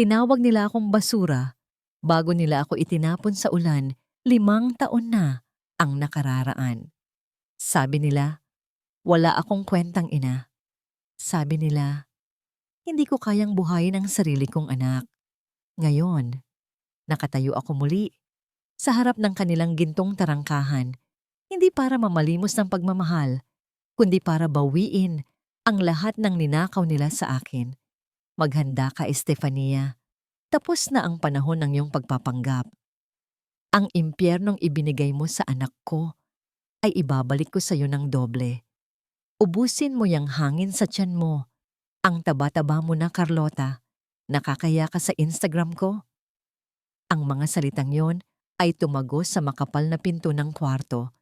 Tinawag nila akong basura bago nila ako itinapon sa ulan 5 taon na ang nakararaan. Sabi nila, wala akong kwentang ina. Sabi nila, hindi ko kayang buhayin ang sarili kong anak. Ngayon, nakatayo ako muli sa harap ng kanilang gintong tarangkahan, hindi para mamalimos ng pagmamahal, kundi para bawiin ang lahat ng ninakaw nila sa akin. Maghanda ka, Estefania. Tapos na ang panahon ng iyong pagpapanggap. Ang impyernong ibinigay mo sa anak ko ay ibabalik ko sa iyo ng doble. Ubusin mo yang hangin sa tiyan mo. Ang taba-taba mo na, Carlota. Nakakaya ka sa Instagram ko? Ang mga salitang yon ay tumagos sa makapal na pinto ng kwarto,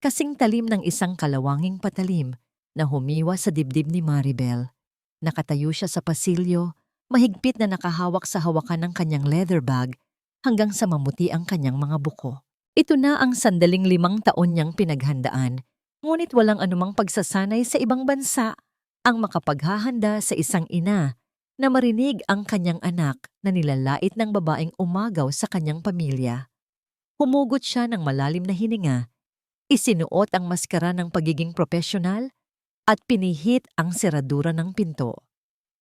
kasing talim ng isang kalawanging patalim na humiwa sa dibdib ni Maribel. Nakatayo siya sa pasilyo, mahigpit na nakahawak sa hawakan ng kanyang leather bag hanggang sa mamuti ang kanyang mga buko. Ito na ang sandaling 5 taon niyang pinaghandaan, ngunit walang anumang pagsasanay sa ibang bansa ang makapaghahanda sa isang ina na marinig ang kanyang anak na nilalait ng babaeng umagaw sa kanyang pamilya. Humugot siya ng malalim na hininga, isinuot ang maskara ng pagiging profesional at pinihit ang seradura ng pinto.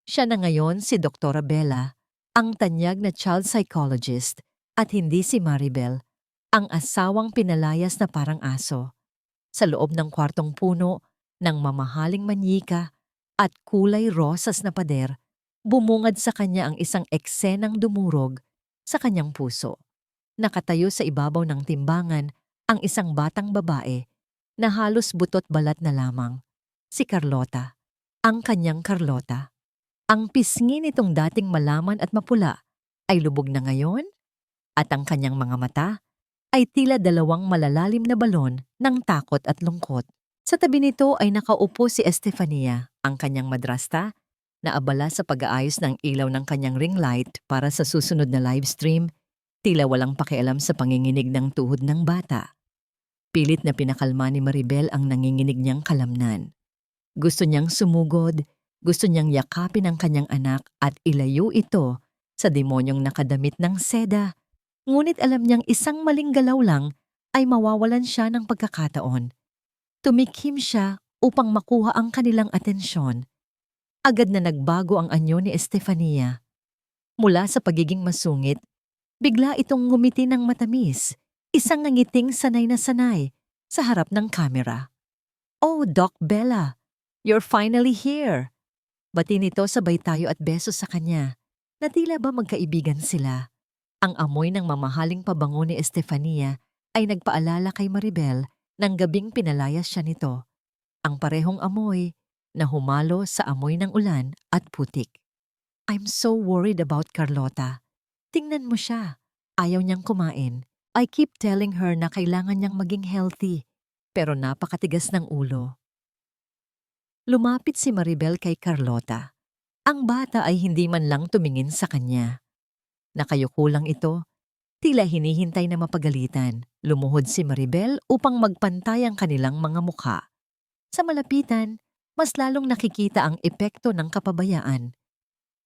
Siya na ngayon si Dr. Bella, ang tanyag na child psychologist, at hindi si Maribel, ang asawang pinalayas na parang aso. Sa loob ng kwartong puno ng mamahaling manyika at kulay rosas na pader, bumungad sa kanya ang isang eksenang dumurog sa kanyang puso. Nakatayo sa ibabaw ng timbangan ang isang batang babae na halos butot balat na lamang. Si Carlota, ang kanyang Carlota. Ang pisngi nitong dating malaman at mapula ay lubog na ngayon at ang kanyang mga mata ay tila 2 malalalim na balon ng takot at lungkot. Sa tabi nito ay nakaupo si Estefania, ang kanyang madrasta, na abala sa pag-aayos ng ilaw ng kanyang ring light para sa susunod na livestream, tila walang pakialam sa panginginig ng tuhod ng bata. Pilit na pinakalma ni Maribel ang nanginginig niyang kalamnan. Gusto niyang sumugod, gusto niyang yakapin ang kanyang anak at ilayo ito sa demonyong nakadamit ng seda, ngunit alam niyang isang maling galaw lang ay mawawalan siya ng pagkakataon. Tumikhim siya upang makuha ang kanilang atensyon. Agad na nagbago ang anyo ni Estefania. Mula sa pagiging masungit, bigla itong ngumiti ng matamis, isang ngangiting sanay na sanay sa harap ng kamera. "Oh, Doc Bella, you're finally here!" Bati nito sabay tayo at beso sa kanya, na tila ba magkaibigan sila. Ang amoy ng mamahaling pabango ni Estefania ay nagpaalala kay Maribel ng gabing pinalayas siya nito. Ang parehong amoy na humalo sa amoy ng ulan at putik. "I'm so worried about Carlota. Tingnan mo siya. Ayaw niyang kumain. I keep telling her na kailangan niyang maging healthy, pero napakatigas ng ulo." Lumapit si Maribel kay Carlota. Ang bata ay hindi man lang tumingin sa kanya. Nakayuko lang ito, tila hinihintay na mapagalitan. Lumuhod si Maribel upang magpantay ang kanilang mga mukha. Sa malapitan, mas lalong nakikita ang epekto ng kapabayaan.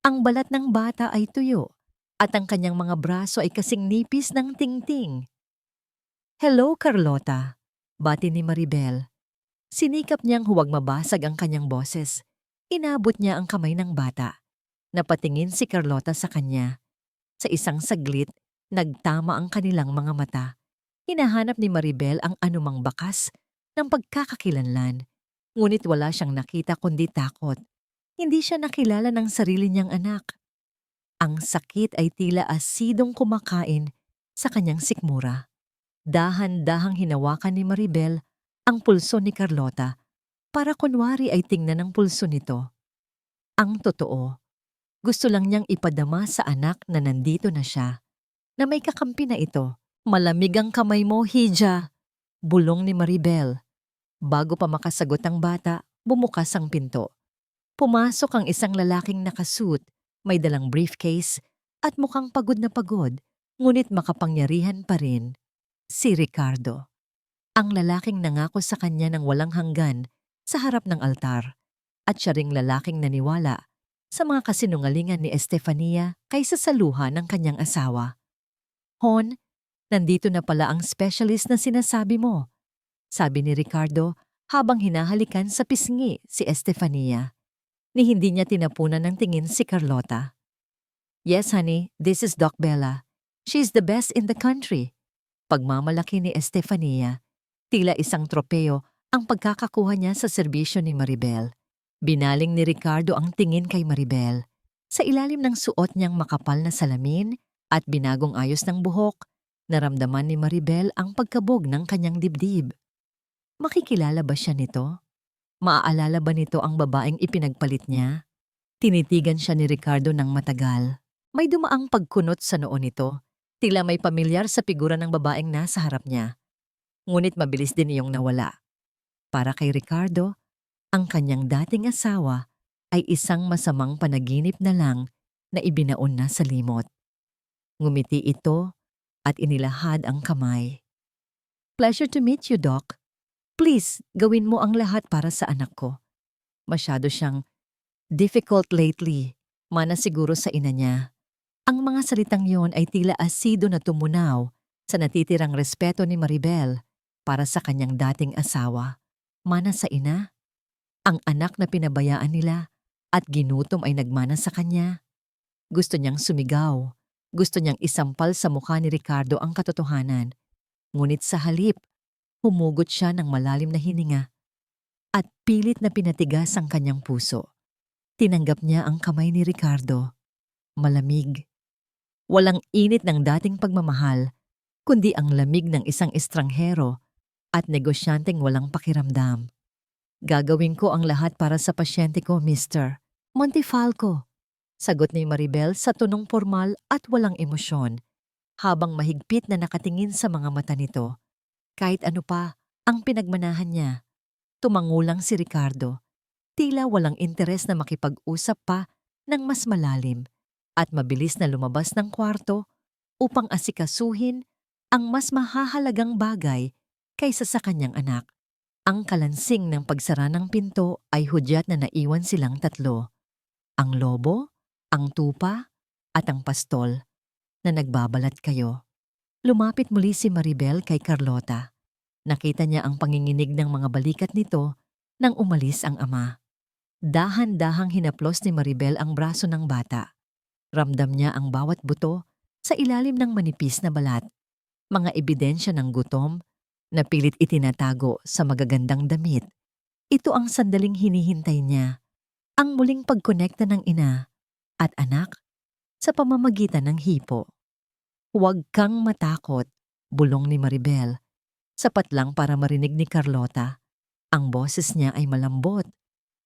Ang balat ng bata ay tuyo at ang kanyang mga braso ay kasing nipis ng tingting. "Hello, Carlota," bati ni Maribel. Sinikap niyang huwag mabasag ang kanyang boses. Inabot niya ang kamay ng bata. Napatingin si Carlota sa kanya. Sa isang saglit, nagtama ang kanilang mga mata. Hinahanap ni Maribel ang anumang bakas ng pagkakakilanlan. Ngunit wala siyang nakita kundi takot. Hindi siya nakilala ng sarili niyang anak. Ang sakit ay tila asidong kumakain sa kanyang sikmura. Dahan-dahang hinawakan ni Maribel ang pulso ni Carlota para kunwari ay tingnan ang pulso nito. Ang totoo, gusto lang niyang ipadama sa anak na nandito na siya, na may kakampi na ito. "Malamig ang kamay mo, Hija," bulong ni Maribel. Bago pa makasagot ang bata, bumukas ang pinto. Pumasok ang isang lalaking nakasuit, may dalang briefcase at mukhang pagod na pagod, ngunit makapangyarihan pa rin. Si Ricardo. Ang lalaking nangako sa kanya ng walang hanggan sa harap ng altar, at siya ring lalaking naniwala sa mga kasinungalingan ni Estefania kaysa sa luha ng kanyang asawa. Hon, nandito na pala ang specialist na sinasabi mo, sabi ni Ricardo habang hinahalikan sa pisngi si Estefania. Ni hindi niya tinapunan ng tingin si Carlota. Yes honey, this is Doc Bella. She's the best in the country. Pagmamalaki ni Estefania, tila isang tropeo ang pagkakakuha niya sa serbisyo ni Maribel. Binaling ni Ricardo ang tingin kay Maribel. Sa ilalim ng suot niyang makapal na salamin at binagong ayos ng buhok, naramdaman ni Maribel ang pagkabog ng kanyang dibdib. Makikilala ba siya nito? Maaalala ba nito ang babaeng ipinagpalit niya? Tinitigan siya ni Ricardo ng matagal. May dumaang pagkunot sa noo nito. Tila may pamilyar sa figura ng babaeng nasa harap niya. Ngunit mabilis din iyong nawala. Para kay Ricardo, ang kanyang dating asawa ay isang masamang panaginip na lang na ibinaon na sa limot. Ngumiti ito at inilahad ang kamay. Pleasure to meet you, Doc. Please, gawin mo ang lahat para sa anak ko. Masyado siyang difficult lately, mana siguro sa ina niya. Ang mga salitang yon ay tila asido na tumunaw sa natitirang respeto ni Maribel para sa kanyang dating asawa. Mana sa ina, ang anak na pinabayaan nila at ginutom ay nagmana sa kanya. Gusto niyang sumigaw, gusto niyang isampal sa mukha ni Ricardo ang katotohanan. Ngunit sa halip, humugot siya ng malalim na hininga at pilit na pinatigas ang kanyang puso. Tinanggap niya ang kamay ni Ricardo. Malamig. Walang init ng dating pagmamahal, kundi ang lamig ng isang estranghero at negosyanteng walang pakiramdam. Gagawin ko ang lahat para sa pasyente ko, Mr. Montefalco, sagot ni Maribel sa tonong formal at walang emosyon, habang mahigpit na nakatingin sa mga mata nito. Kahit ano pa ang pinagmanahan niya, tumangulang si Ricardo. Tila walang interes na makipag-usap pa ng mas malalim at mabilis na lumabas ng kwarto upang asikasuhin ang mas mahahalagang bagay kaysa sa kanyang anak. Ang kalansing ng pagsara ng pinto ay hudyat na naiwan silang tatlo. Ang lobo, ang tupa, at ang pastol na nagbabalat kayo. Lumapit muli si Maribel kay Carlota. Nakita niya ang panginginig ng mga balikat nito nang umalis ang ama. Dahan-dahang hinaplos ni Maribel ang braso ng bata. Ramdam niya ang bawat buto sa ilalim ng manipis na balat. Mga ebidensya ng gutom na pilit itinatago sa magagandang damit. Ito ang sandaling hinihintay niya. Ang muling pagkonekta ng ina at anak sa pamamagitan ng hipo. Huwag kang matakot, bulong ni Maribel. Sapat lang para marinig ni Carlota. Ang boses niya ay malambot,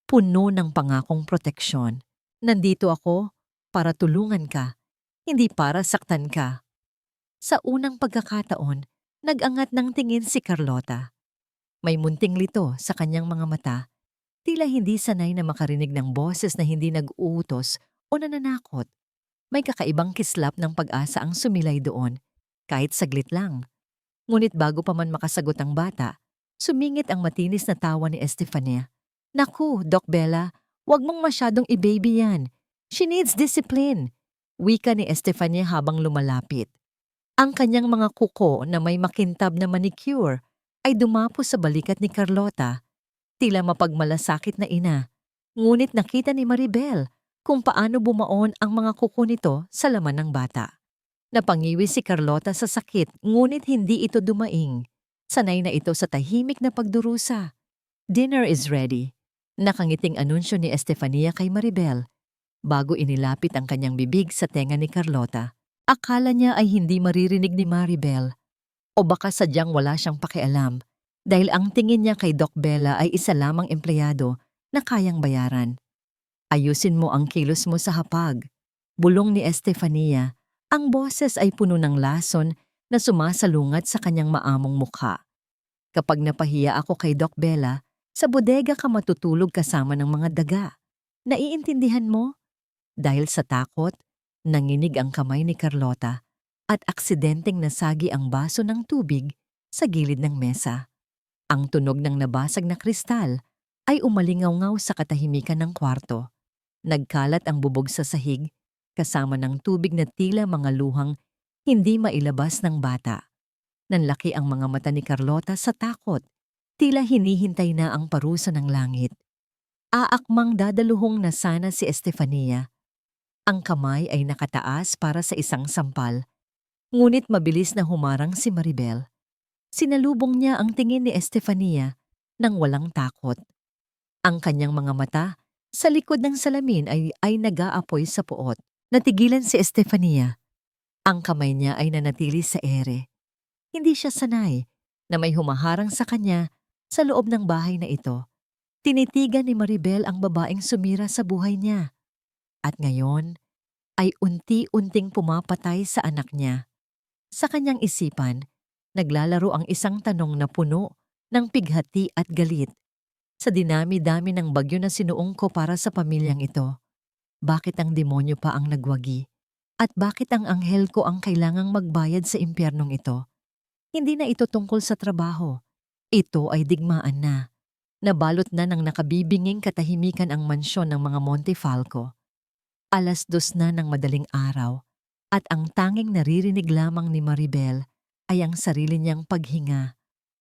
puno ng pangakong proteksyon. Nandito ako para tulungan ka, hindi para saktan ka. Sa unang pagkakataon, nag-angat ng tingin si Carlota. May munting lito sa kanyang mga mata, tila hindi sanay na makarinig ng boses na hindi nag-uutos o nananakot. May kakaibang kislap ng pag-asa ang sumilay doon, kahit saglit lang. Ngunit bago pa man makasagot ang bata, sumingit ang matinis na tawa ni Estefania. Naku, Doc Bella, wag mong masyadong i-baby yan. She needs discipline, wika ni Estefania habang lumalapit. Ang kanyang mga kuko na may makintab na manicure ay dumapo sa balikat ni Carlota. Tila mapagmalasakit na ina, ngunit nakita ni Maribel kung paano bumaon ang mga kuko nito sa laman ng bata. Napangiwi si Carlota sa sakit ngunit hindi ito dumaing. Sanay na ito sa tahimik na pagdurusa. Dinner is ready. Nakangiting anunsyo ni Estefania kay Maribel. Bago inilapit ang kanyang bibig sa tenga ni Carlota, akala niya ay hindi maririnig ni Maribel. O baka sadyang wala siyang pakialam dahil ang tingin niya kay Doc Bella ay isa lamang empleyado na kayang bayaran. Ayusin mo ang kilos mo sa hapag, bulong ni Estefania. Ang boses ay puno ng lason na sumasalungat sa kanyang maamong mukha. Kapag napahiya ako kay Doc Bella, sa bodega ka matutulog kasama ng mga daga. Naiintindihan mo? Dahil sa takot, nanginig ang kamay ni Carlota at aksidenteng nasagi ang baso ng tubig sa gilid ng mesa. Ang tunog ng nabasag na kristal ay umalingaw-ngaw sa katahimikan ng kwarto. Nagkalat ang bubog sa sahig, kasama ng tubig na tila mga luhang hindi mailabas ng bata. Nanlaki ang mga mata ni Carlota sa takot, tila hinihintay na ang parusa ng langit. Aakmang dadaluhong na sana si Estefania. Ang kamay ay nakataas para sa isang sampal, ngunit mabilis na humarang si Maribel. Sinalubong niya ang tingin ni Estefania nang walang takot. Ang kanyang mga mata sa likod ng salamin ay nag-aapoy sa puot. Natigilan si Estefania. Ang kamay niya ay nanatili sa ere. Hindi siya sanay na may humaharang sa kanya sa loob ng bahay na ito. Tinitigan ni Maribel ang babaeng sumira sa buhay niya. At ngayon ay unti-unting pumapatay sa anak niya. Sa kanyang isipan, naglalaro ang isang tanong na puno ng pighati at galit. Sa dinami-dami ng bagyo na sinuong ko para sa pamilyang ito, bakit ang demonyo pa ang nagwagi? At bakit ang anghel ko ang kailangang magbayad sa impyernong ito? Hindi na ito tungkol sa trabaho. Ito ay digmaan na. Nabalot na ng nakabibinging katahimikan ang mansyon ng mga Montefalco. 2:00 na ng madaling araw at ang tanging naririnig lamang ni Maribel ay ang sarili niyang paghinga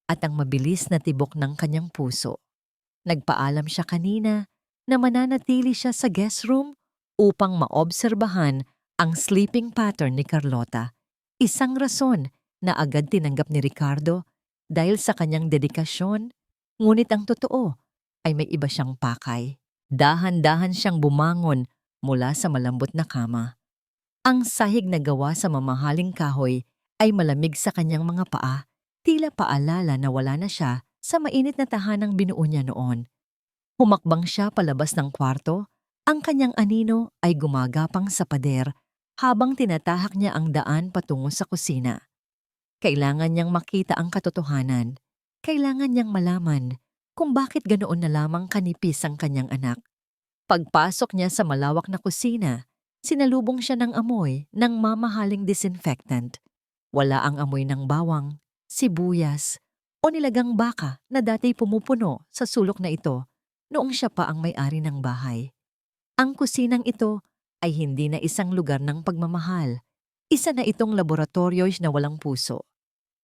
at ang mabilis na tibok ng kanyang puso. Nagpaalam siya kanina na mananatili siya sa guest room upang maobserbahan ang sleeping pattern ni Carlota. Isang rason na agad tinanggap ni Ricardo dahil sa kanyang dedikasyon, ngunit ang totoo ay may iba siyang pakay. Dahan-dahan siyang bumangon mula sa malambot na kama. Ang sahig na gawa sa mamahaling kahoy ay malamig sa kanyang mga paa, tila paalala na wala na siya sa mainit na tahanang binuo niya noon. Humakbang siya palabas ng kwarto, ang kanyang anino ay gumagapang sa pader habang tinatahak niya ang daan patungo sa kusina. Kailangan niyang makita ang katotohanan. Kailangan niyang malaman kung bakit ganoon na lamang kanipis ang kanyang anak. Pagpasok niya sa malawak na kusina, sinalubong siya ng amoy ng mamahaling disinfectant. Wala ang amoy ng bawang, sibuyas, o nilagang baka na dati pumupuno sa sulok na ito noong siya pa ang may-ari ng bahay. Ang kusinang ito ay hindi na isang lugar ng pagmamahal. Isa na itong laboratorio na walang puso.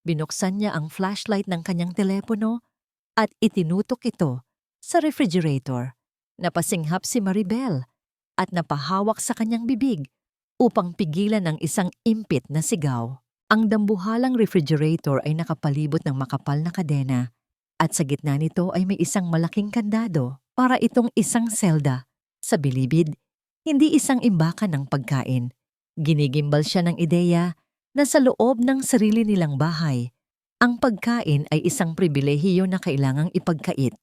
Binuksan niya ang flashlight ng kanyang telepono at itinutok ito sa refrigerator. Napasinghap si Maribel at napahawak sa kanyang bibig upang pigilan ang isang impit na sigaw. Ang dambuhalang refrigerator ay nakapalibot ng makapal na kadena at sa gitna nito ay may isang malaking kandado para itong isang selda. Sa bilibid, hindi isang imbakan ng pagkain. Ginigimbal siya ng ideya na sa loob ng sarili nilang bahay, ang pagkain ay isang pribilehiyo na kailangang ipagkait.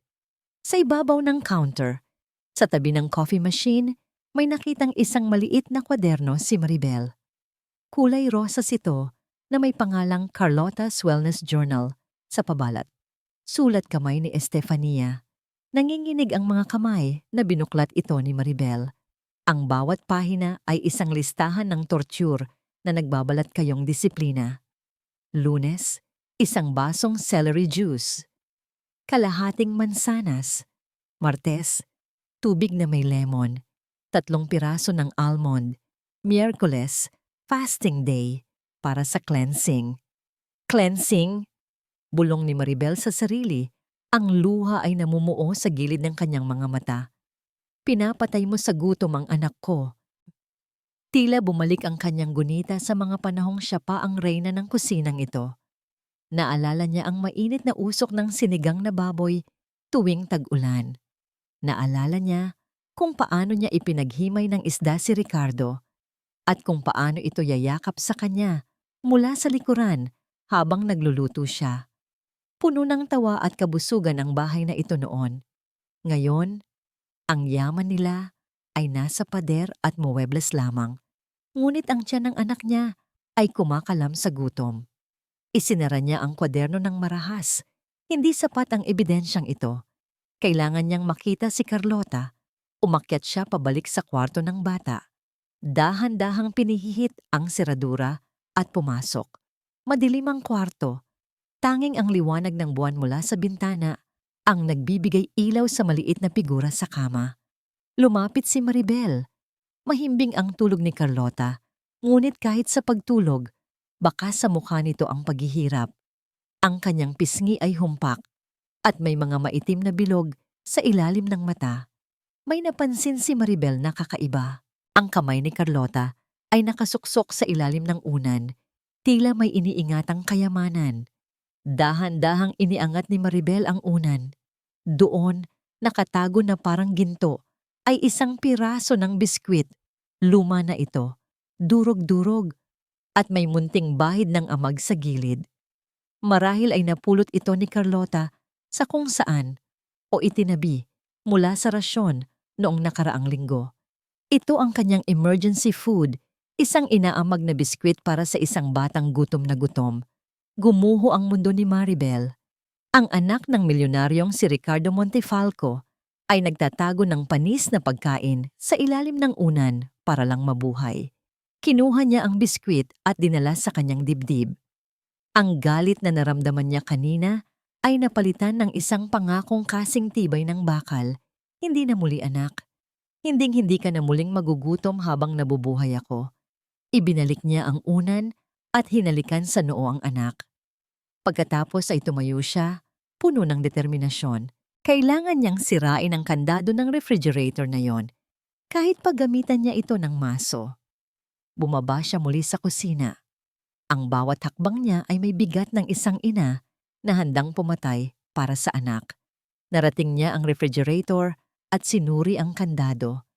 Sa ibabaw ng counter, sa tabi ng coffee machine, may nakitang isang maliit na kwaderno si Maribel. Kulay rosas ito na may pangalang Carlota's Wellness Journal sa pabalat. Sulat kamay ni Estefania. Nanginginig ang mga kamay na binuklat ito ni Maribel. Ang bawat pahina ay isang listahan ng torture na nagbabalat kayong disiplina. Lunes, isang basong celery juice. Kalahating mansanas. Martes, tubig na may lemon. 3 piraso ng almond. Miyerkules, fasting day para sa cleansing. Cleansing? Bulong ni Maribel sa sarili. Ang luha ay namumuo sa gilid ng kanyang mga mata. Pinapatay mo sa gutom ang anak ko. Tila bumalik ang kanyang gunita sa mga panahong siya pa ang reyna ng kusinang ito. Naalala niya ang mainit na usok ng sinigang na baboy tuwing tag-ulan. Naalala niya kung paano niya ipinaghimay ng isda si Ricardo at kung paano ito yayakap sa kanya mula sa likuran habang nagluluto siya. Puno ng tawa at kabusugan ang bahay na ito noon. Ngayon, ang yaman nila ay nasa pader at muwebles lamang. Ngunit ang tiyan ng anak niya ay kumakalam sa gutom. Isinara niya ang kwaderno ng marahas. Hindi sapat ang ebidensyang ito. Kailangan niyang makita si Carlota. Umakyat siya pabalik sa kwarto ng bata. Dahan-dahang pinihihit ang seradura at pumasok. Madilim ang kwarto. Tanging ang liwanag ng buwan mula sa bintana ang nagbibigay ilaw sa maliit na figura sa kama. Lumapit si Maribel. Mahimbing ang tulog ni Carlota, ngunit kahit sa pagtulog, baka sa mukha nito ang paghihirap. Ang kanyang pisngi ay humpak at may mga maitim na bilog sa ilalim ng mata. May napansin si Maribel na kakaiba. Ang kamay ni Carlota ay nakasuksok sa ilalim ng unan, tila may iniingatang kayamanan. Dahan-dahang iniangat ni Maribel ang unan. Doon, nakatago na parang ginto, ay isang piraso ng biskwit. Luma na ito, durog-durog, at may munting bahid ng amag sa gilid. Marahil ay napulot ito ni Carlota sa kung saan o itinabi mula sa rasyon noong nakaraang linggo. Ito ang kanyang emergency food, isang inaamag na biskwit para sa isang batang gutom na gutom. Gumuho ang mundo ni Maribel. Ang anak ng milyonaryong si Ricardo Montefalco ay nagtatago ng panis na pagkain sa ilalim ng unan para lang mabuhay. Kinuha niya ang biskwit at dinala sa kanyang dibdib. Ang galit na naramdaman niya kanina ay napalitan ng isang pangakong kasing tibay ng bakal. Hindi na muli, anak. Hinding-hindi ka na muling magugutom habang nabubuhay ako. Ibinalik niya ang unan at hinalikan sa noo ang anak. Pagkatapos ay tumayo siya, puno ng determinasyon. Kailangan niyang sirain ang kandado ng refrigerator na yon, kahit paggamitan niya ito ng maso. Bumaba siya muli sa kusina. Ang bawat hakbang niya ay may bigat ng isang ina na handang pumatay para sa anak. Narating niya ang refrigerator at sinuri ang kandado.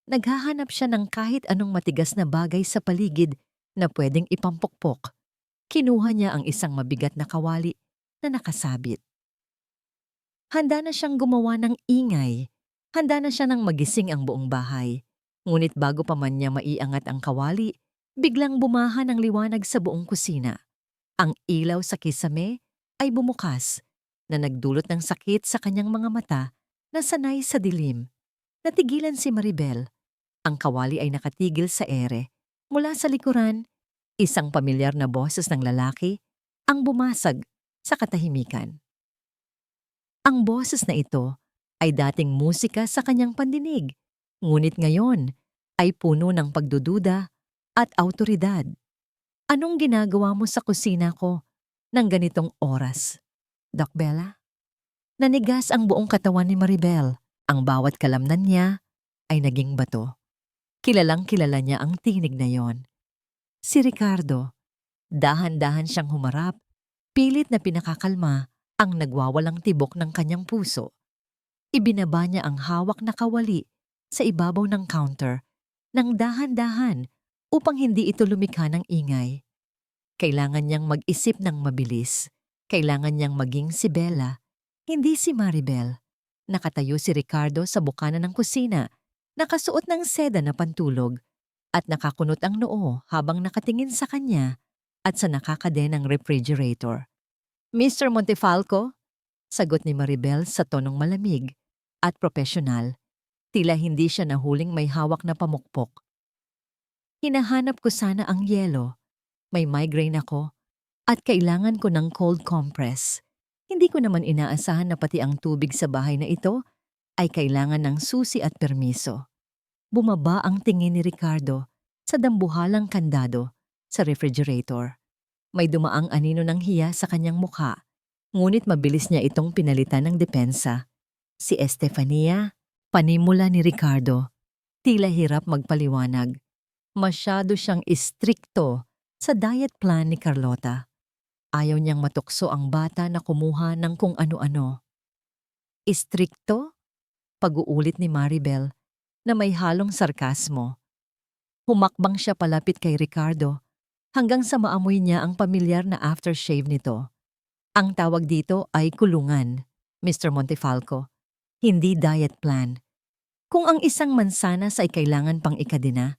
Naghahanap siya ng kahit anong matigas na bagay sa paligid na pwedeng ipampukpok. Kinuha niya ang isang mabigat na kawali na nakasabit. Handa na siyang gumawa ng ingay. Handa na siya nang magising ang buong bahay. Ngunit bago pa man niya maiangat ang kawali, biglang bumaha ng liwanag sa buong kusina. Ang ilaw sa kisame ay bumukas na nagdulot ng sakit sa kanyang mga mata na sanay sa dilim. Natigilan si Maribel. Ang kawali ay nakatigil sa ere. Mula sa likuran, isang pamilyar na boses ng lalaki ang bumasag sa katahimikan. Ang boses na ito ay dating musika sa kanyang pandinig, ngunit ngayon ay puno ng pagdududa at awtoridad. Anong ginagawa mo sa kusina ko ng ganitong oras, Doc Bella? Nanigas ang buong katawan ni Maribel. Ang bawat kalamnan niya ay naging bato. Kilalang-kilala niya ang tinig na yon. Si Ricardo. Dahan-dahan siyang humarap, pilit na pinakakalma ang nagwawalang tibok ng kanyang puso. Ibinaba niya ang hawak na kawali sa ibabaw ng counter nang dahan-dahan upang hindi ito lumikha ng ingay. Kailangan niyang mag-isip ng mabilis. Kailangan niyang maging si Bella, hindi si Maribel. Nakatayo si Ricardo sa bukana ng kusina, nakasuot ng seda na pantulog at nakakunot ang noo habang nakatingin sa kanya at sa nakakadenang refrigerator. Mr. Montefalco? Sagot ni Maribel sa tonong malamig at propesyonal. Tila hindi siya nahuling may hawak na pamukpok. Hinahanap ko sana ang yelo. May migraine ako at kailangan ko ng cold compress. Hindi ko naman inaasahan na pati ang tubig sa bahay na ito ay kailangan ng susi at permiso. Bumaba ang tingin ni Ricardo sa dambuhalang kandado sa refrigerator. May dumaang anino ng hiya sa kanyang mukha, ngunit mabilis niya itong pinalitan ng depensa. Si Estefania, panimula ni Ricardo, tila hirap magpaliwanag. Masyado siyang istrikto sa diet plan ni Carlota. Ayaw niyang matukso ang bata na kumuha ng kung ano-ano. Istrikto? Pag-uulit ni Maribel na may halong sarkasmo. Humakbang siya palapit kay Ricardo hanggang sa maamoy niya ang pamilyar na aftershave nito. Ang tawag dito ay kulungan, Mr. Montefalco, hindi diet plan. Kung ang isang mansanas ay kailangan pang ikadina,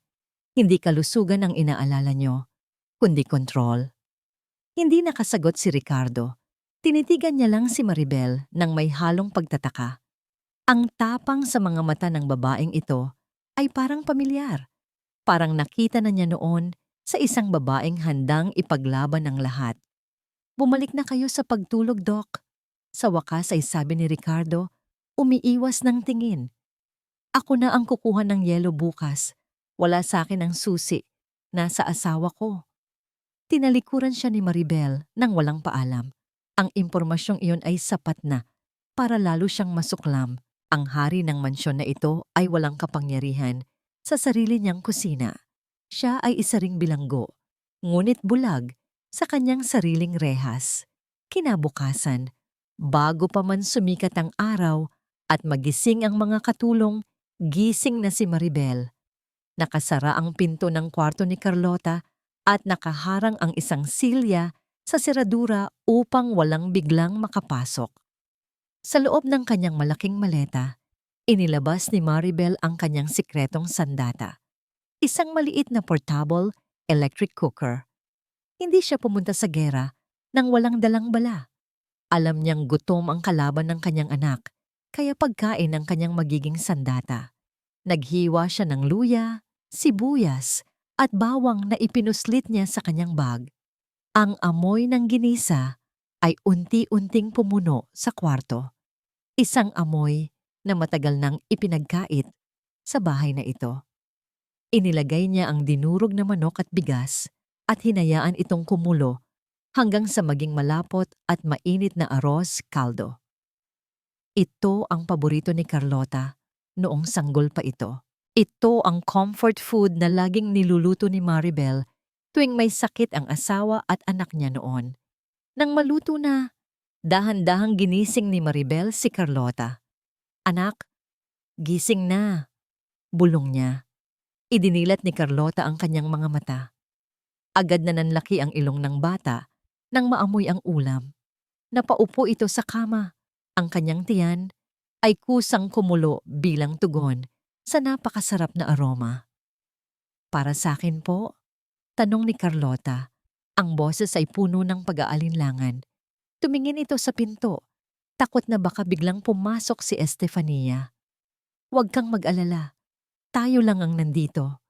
hindi kalusugan ang inaalala nyo, kundi control. Hindi nakasagot si Ricardo. Tinitigan niya lang si Maribel nang may halong pagtataka. Ang tapang sa mga mata ng babaeng ito ay parang pamilyar. Parang nakita na niya noon sa isang babaeng handang ipaglaban ng lahat. Bumalik na kayo sa pagtulog, Doc. Sa wakas ay sabi ni Ricardo, umiiwas ng tingin. Ako na ang kukuha ng yelo bukas. Wala sa akin ang susi. Nasa asawa ko. Tinalikuran siya ni Maribel nang walang paalam. Ang impormasyong iyon ay sapat na para lalo siyang masuklam. Ang hari ng mansyon na ito ay walang kapangyarihan sa sarili niyang kusina. Siya ay isa ring bilanggo, ngunit bulag sa kanyang sariling rehas. Kinabukasan, bago pa man sumikat ang araw at magising ang mga katulong, gising na si Maribel. Nakasara ang pinto ng kwarto ni Carlota at nakaharang ang isang silya sa seradura upang walang biglang makapasok. Sa loob ng kanyang malaking maleta, inilabas ni Maribel ang kanyang sikretong sandata. Isang maliit na portable electric cooker. Hindi siya pumunta sa gera nang walang dalang bala. Alam niyang gutom ang kalaban ng kanyang anak, kaya pagkain ang kanyang magiging sandata. Naghiwa siya ng luya, sibuyas, at bawang na ipinuslit niya sa kanyang bag. Ang amoy ng ginisa ay unti-unting pumuno sa kwarto. Isang amoy na matagal nang ipinagkait sa bahay na ito. Inilagay niya ang dinurog na manok at bigas at hinayaan itong kumulo hanggang sa maging malapot at mainit na arroz caldo. Ito ang paborito ni Carlota noong sanggol pa ito. Ito ang comfort food na laging niluluto ni Maribel tuwing may sakit ang asawa at anak niya noon. Nang maluto na, dahan-dahang ginising ni Maribel si Carlota. "Anak, gising na," bulong niya. Idinilat ni Carlota ang kanyang mga mata. Agad na nanlaki ang ilong ng bata nang maamoy ang ulam. Napaupo ito sa kama. Ang kanyang tiyan ay kusang kumulo bilang tugon sa napakasarap na aroma. "Para sa akin po?" tanong ni Carlota. Ang boses ay puno ng pag-aalinlangan. Tumingin ito sa pinto. Takot na baka biglang pumasok si Estefania. "Huwag kang mag-alala. Tayo lang ang nandito,"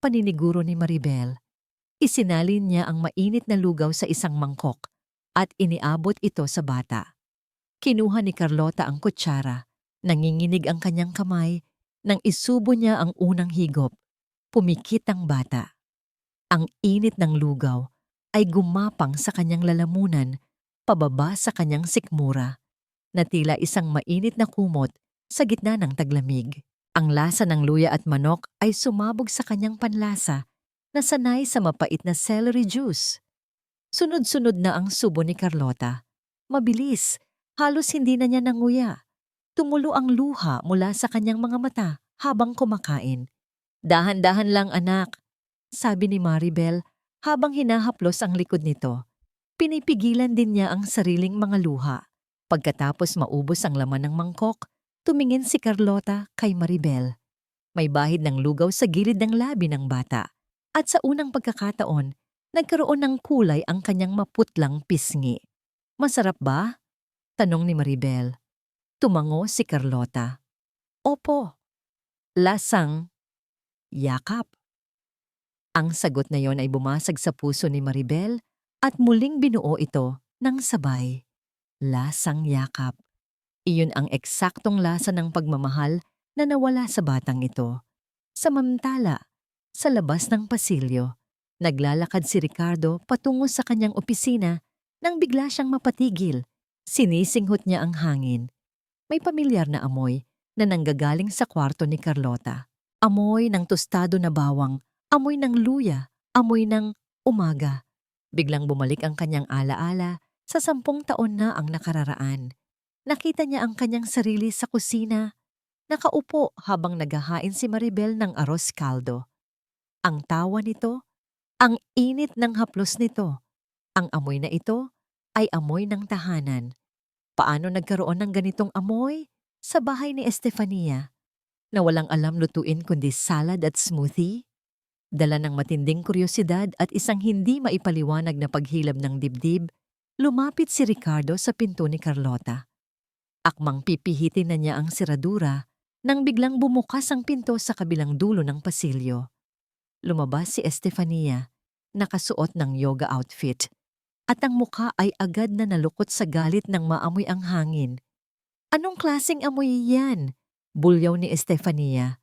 paniniguro ni Maribel. Isinalin niya ang mainit na lugaw sa isang mangkok at iniabot ito sa bata. Kinuha ni Carlota ang kutsara. Nanginginig ang kanyang kamay nang isubo niya ang unang higop. Pumikit ang bata. Ang init ng lugaw ay gumapang sa kanyang lalamunan pababa sa kanyang sikmura na tila isang mainit na kumot sa gitna ng taglamig. Ang lasa ng luya at manok ay sumabog sa kanyang panlasa na sanay sa mapait na celery juice. Sunod-sunod na ang subo ni Carlota. Mabilis, halos hindi na niya nanguya. Tumulo ang luha mula sa kanyang mga mata habang kumakain. "Dahan-dahan lang, anak," sabi ni Maribel habang hinahaplos ang likod nito. Pinipigilan din niya ang sariling mga luha. Pagkatapos maubos ang laman ng mangkok, tumingin si Carlota kay Maribel. May bahid ng lugaw sa gilid ng labi ng bata. At sa unang pagkakataon, nagkaroon ng kulay ang kanyang maputlang pisngi. "Masarap ba?" tanong ni Maribel. Tumango si Carlota. "Opo." "Lasang yakap." Ang sagot na yon ay bumasag sa puso ni Maribel at muling binuo ito ng sabay. Lasang yakap. Iyon ang eksaktong lasa ng pagmamahal na nawala sa batang ito. Samantala, sa labas ng pasilyo, naglalakad si Ricardo patungo sa kanyang opisina nang bigla siyang mapatigil. Sinisinghot niya ang hangin. May pamilyar na amoy na nanggagaling sa kwarto ni Carlota. Amoy ng tostado na bawang, amoy ng luya, amoy ng umaga. Biglang bumalik ang kanyang alaala sa 10 taon na ang nakararaan. Nakita niya ang kanyang sarili sa kusina, nakaupo habang naghahain si Maribel ng arroz caldo. Ang tawa nito, ang init ng haplos nito, ang amoy na ito ay amoy ng tahanan. Paano nagkaroon ng ganitong amoy sa bahay ni Estefania na walang alam lutuin kundi salad at smoothie? Dala ng matinding kuryosidad at isang hindi maipaliwanag na paghilab ng dibdib, lumapit si Ricardo sa pinto ni Carlota. Akmang pipihitin na niya ang seradura nang biglang bumukas ang pinto sa kabilang dulo ng pasilyo. Lumabas si Estefania, nakasuot ng yoga outfit, at ang mukha ay agad na nalukot sa galit nang maamoy ang hangin. "Anong klaseng amoy yan?" Bulyaw ni Estefania.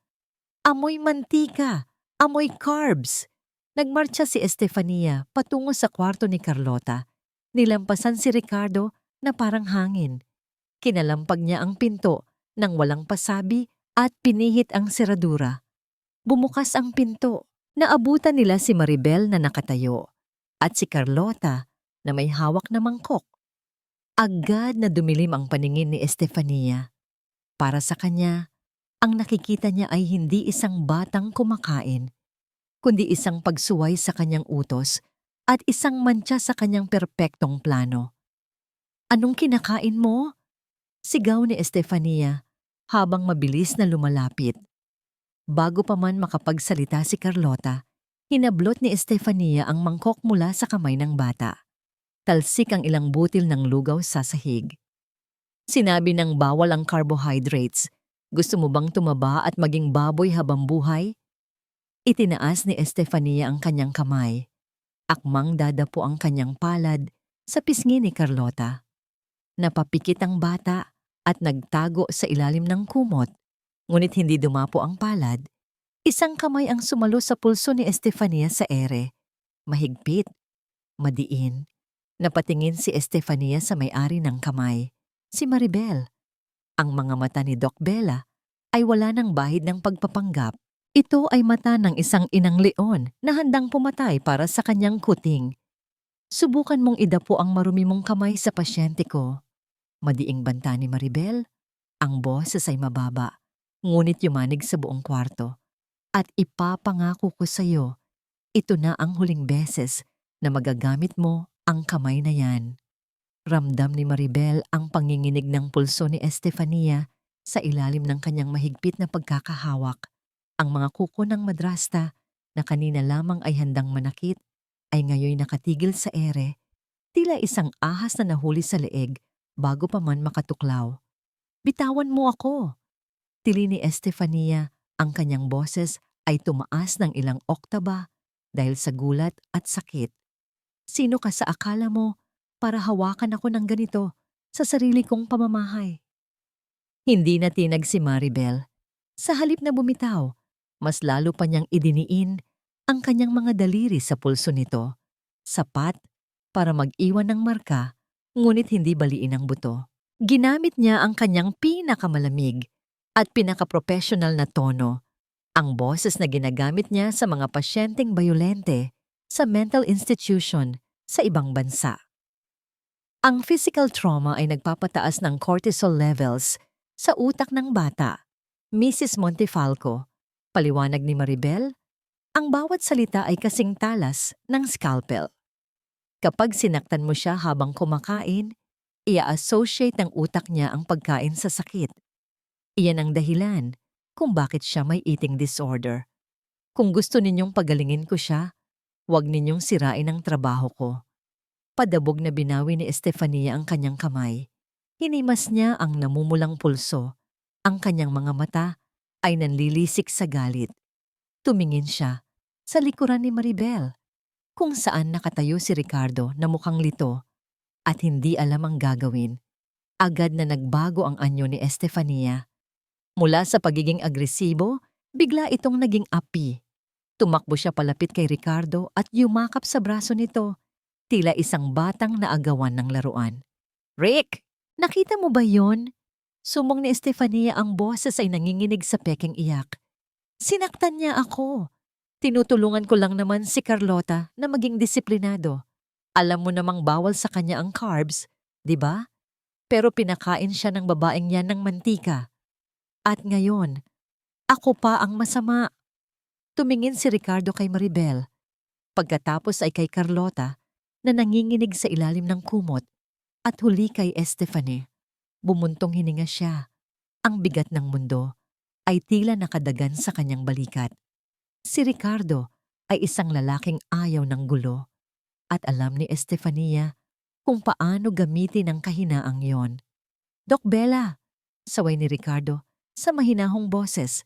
Amoy mantika! Amoy carbs! Nagmarcha si Estefania patungo sa kwarto ni Carlota. Nilampasan si Ricardo na parang hangin. Kinalampag niya ang pinto nang walang pasabi at pinihit ang seradura. Bumukas ang pinto. Naabutan nila si Maribel na nakatayo at si Carlota na may hawak na mangkok. Agad na dumilim ang paningin ni Estefania. Para sa kanya, ang nakikita niya ay hindi isang batang kumakain, kundi isang pagsuway sa kanyang utos at isang mantsa sa kanyang perpektong plano. Anong kinakain mo? Sigaw ni Estefania habang mabilis na lumalapit. Bago pa man makapagsalita si Carlota, hinablot ni Estefania ang mangkok mula sa kamay ng bata. Talsik ang ilang butil ng lugaw sa sahig. Sinabi ng bawal ang carbohydrates. Gusto mo bang tumaba at maging baboy habang buhay? Itinaas ni Estefania ang kanyang kamay. Akmang dadapo ang kanyang palad sa pisngi ni Carlota. Napapikit ang bata at nagtago sa ilalim ng kumot. Ngunit hindi dumapo ang palad. Isang kamay ang sumalo sa pulso ni Estefania sa ere. Mahigpit, madiin. Napatingin si Estefania sa may-ari ng kamay, si Maribel. Ang mga mata ni Doc Bella ay wala ng bahid ng pagpapanggap. Ito ay mata ng isang inang leon na handang pumatay para sa kanyang kuting. Subukan mong idapo ang marumi mong kamay sa pasyente ko. Madiing banta ni Maribel. Ang boses ay mababa, ngunit yumanig sa buong kwarto. At ipapangako ko sa iyo, ito na ang huling beses na magagamit mo ang kamay na yan. Ramdam ni Maribel ang panginginig ng pulso ni Estefania sa ilalim ng kanyang mahigpit na pagkakahawak. Ang mga kuko ng madrasta na kanina lamang ay handang manakit ay ngayon nakatigil sa ere, tila isang ahas na nahuli sa leeg bago pa man makatuklaw. Bitawan mo ako! Tili ni Estefania. Ang kanyang boses ay tumaas ng ilang oktaba dahil sa gulat at sakit. Sino ka sa akala mo para hawakan ako ng ganito sa sarili kong pamamahay? Hindi natinag si Maribel. Sa halip na bumitaw, mas lalo pa niyang idiniin ang kanyang mga daliri sa pulso nito. Sapat para mag-iwan ng marka, ngunit hindi baliin ang buto. Ginamit niya ang kanyang pinakamalamig at pinakaprofessional na tono, ang boses na ginagamit niya sa mga pasyenteng bayolente sa mental institution sa ibang bansa. Ang physical trauma ay nagpapataas ng cortisol levels sa utak ng bata. Mrs. Montefalco, paliwanag ni Maribel, ang bawat salita ay kasing talas ng scalpel. Kapag sinaktan mo siya habang kumakain, ia-associate ng utak niya ang pagkain sa sakit. Iyan ang dahilan kung bakit siya may eating disorder. Kung gusto ninyong pagalingin ko siya, huwag ninyong sirain ang trabaho ko. Padabog na binawi ni Estefania ang kanyang kamay. Hinimas niya ang namumulang pulso. Ang kanyang mga mata ay nanlilisik sa galit. Tumingin siya sa likuran ni Maribel, kung saan nakatayo si Ricardo na mukhang lito at hindi alam ang gagawin. Agad na nagbago ang anyo ni Estefania. Mula sa pagiging agresibo, bigla itong naging api. Tumakbo siya palapit kay Ricardo at yumakap sa braso nito, tila isang batang naagawan ng laruan. "Rick! Nakita mo ba yon?" Sumong ni Estefania, ang boses ay nanginginig sa pekeng iyak. "Sinaktan niya ako. Tinutulungan ko lang naman si Carlota na maging disiplinado. Alam mo namang bawal sa kanya ang carbs, di ba? Pero pinakain siya ng babaeng yan ng mantika. At ngayon, ako pa ang masama." Tumingin si Ricardo kay Maribel. Pagkatapos ay kay Carlota na nanginginig sa ilalim ng kumot at huli kay Estefanie. Bumuntong hininga siya. Ang bigat ng mundo ay tila nakadagan sa kanyang balikat. Si Ricardo ay isang lalaking ayaw ng gulo at alam ni Estefania kung paano gamitin ang kahinaang yon. "Doc Bella," saway ni Ricardo sa mahinahong boses,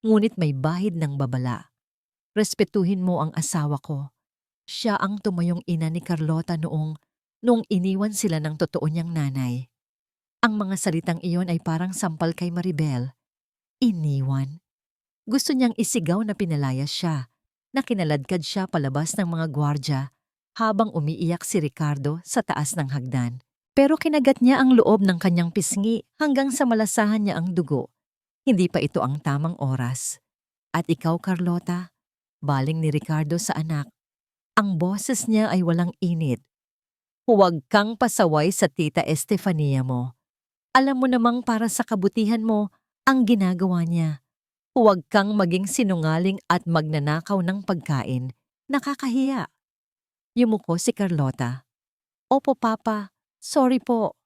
ngunit may bahid ng babala. "Respetuhin mo ang asawa ko. Siya ang tumayong ina ni Carlota noong iniwan sila ng totoo niyang nanay." Ang mga salitang iyon ay parang sampal kay Maribel. Iniwan. Gusto niyang isigaw na pinalayas siya, na kinaladkad siya palabas ng mga gwardya habang umiiyak si Ricardo sa taas ng hagdan. Pero kinagat niya ang loob ng kanyang pisngi hanggang sa malasahan niya ang dugo. Hindi pa ito ang tamang oras. At ikaw, Carlota, baling ni Ricardo sa anak. Ang boses niya ay walang init. Huwag kang pasaway sa tita Estefania mo. Alam mo namang para sa kabutihan mo ang ginagawa niya. Huwag kang maging sinungaling at magnanakaw ng pagkain. Nakakahiya. Yumuko si Carlota. Opo, Papa. Sorry po.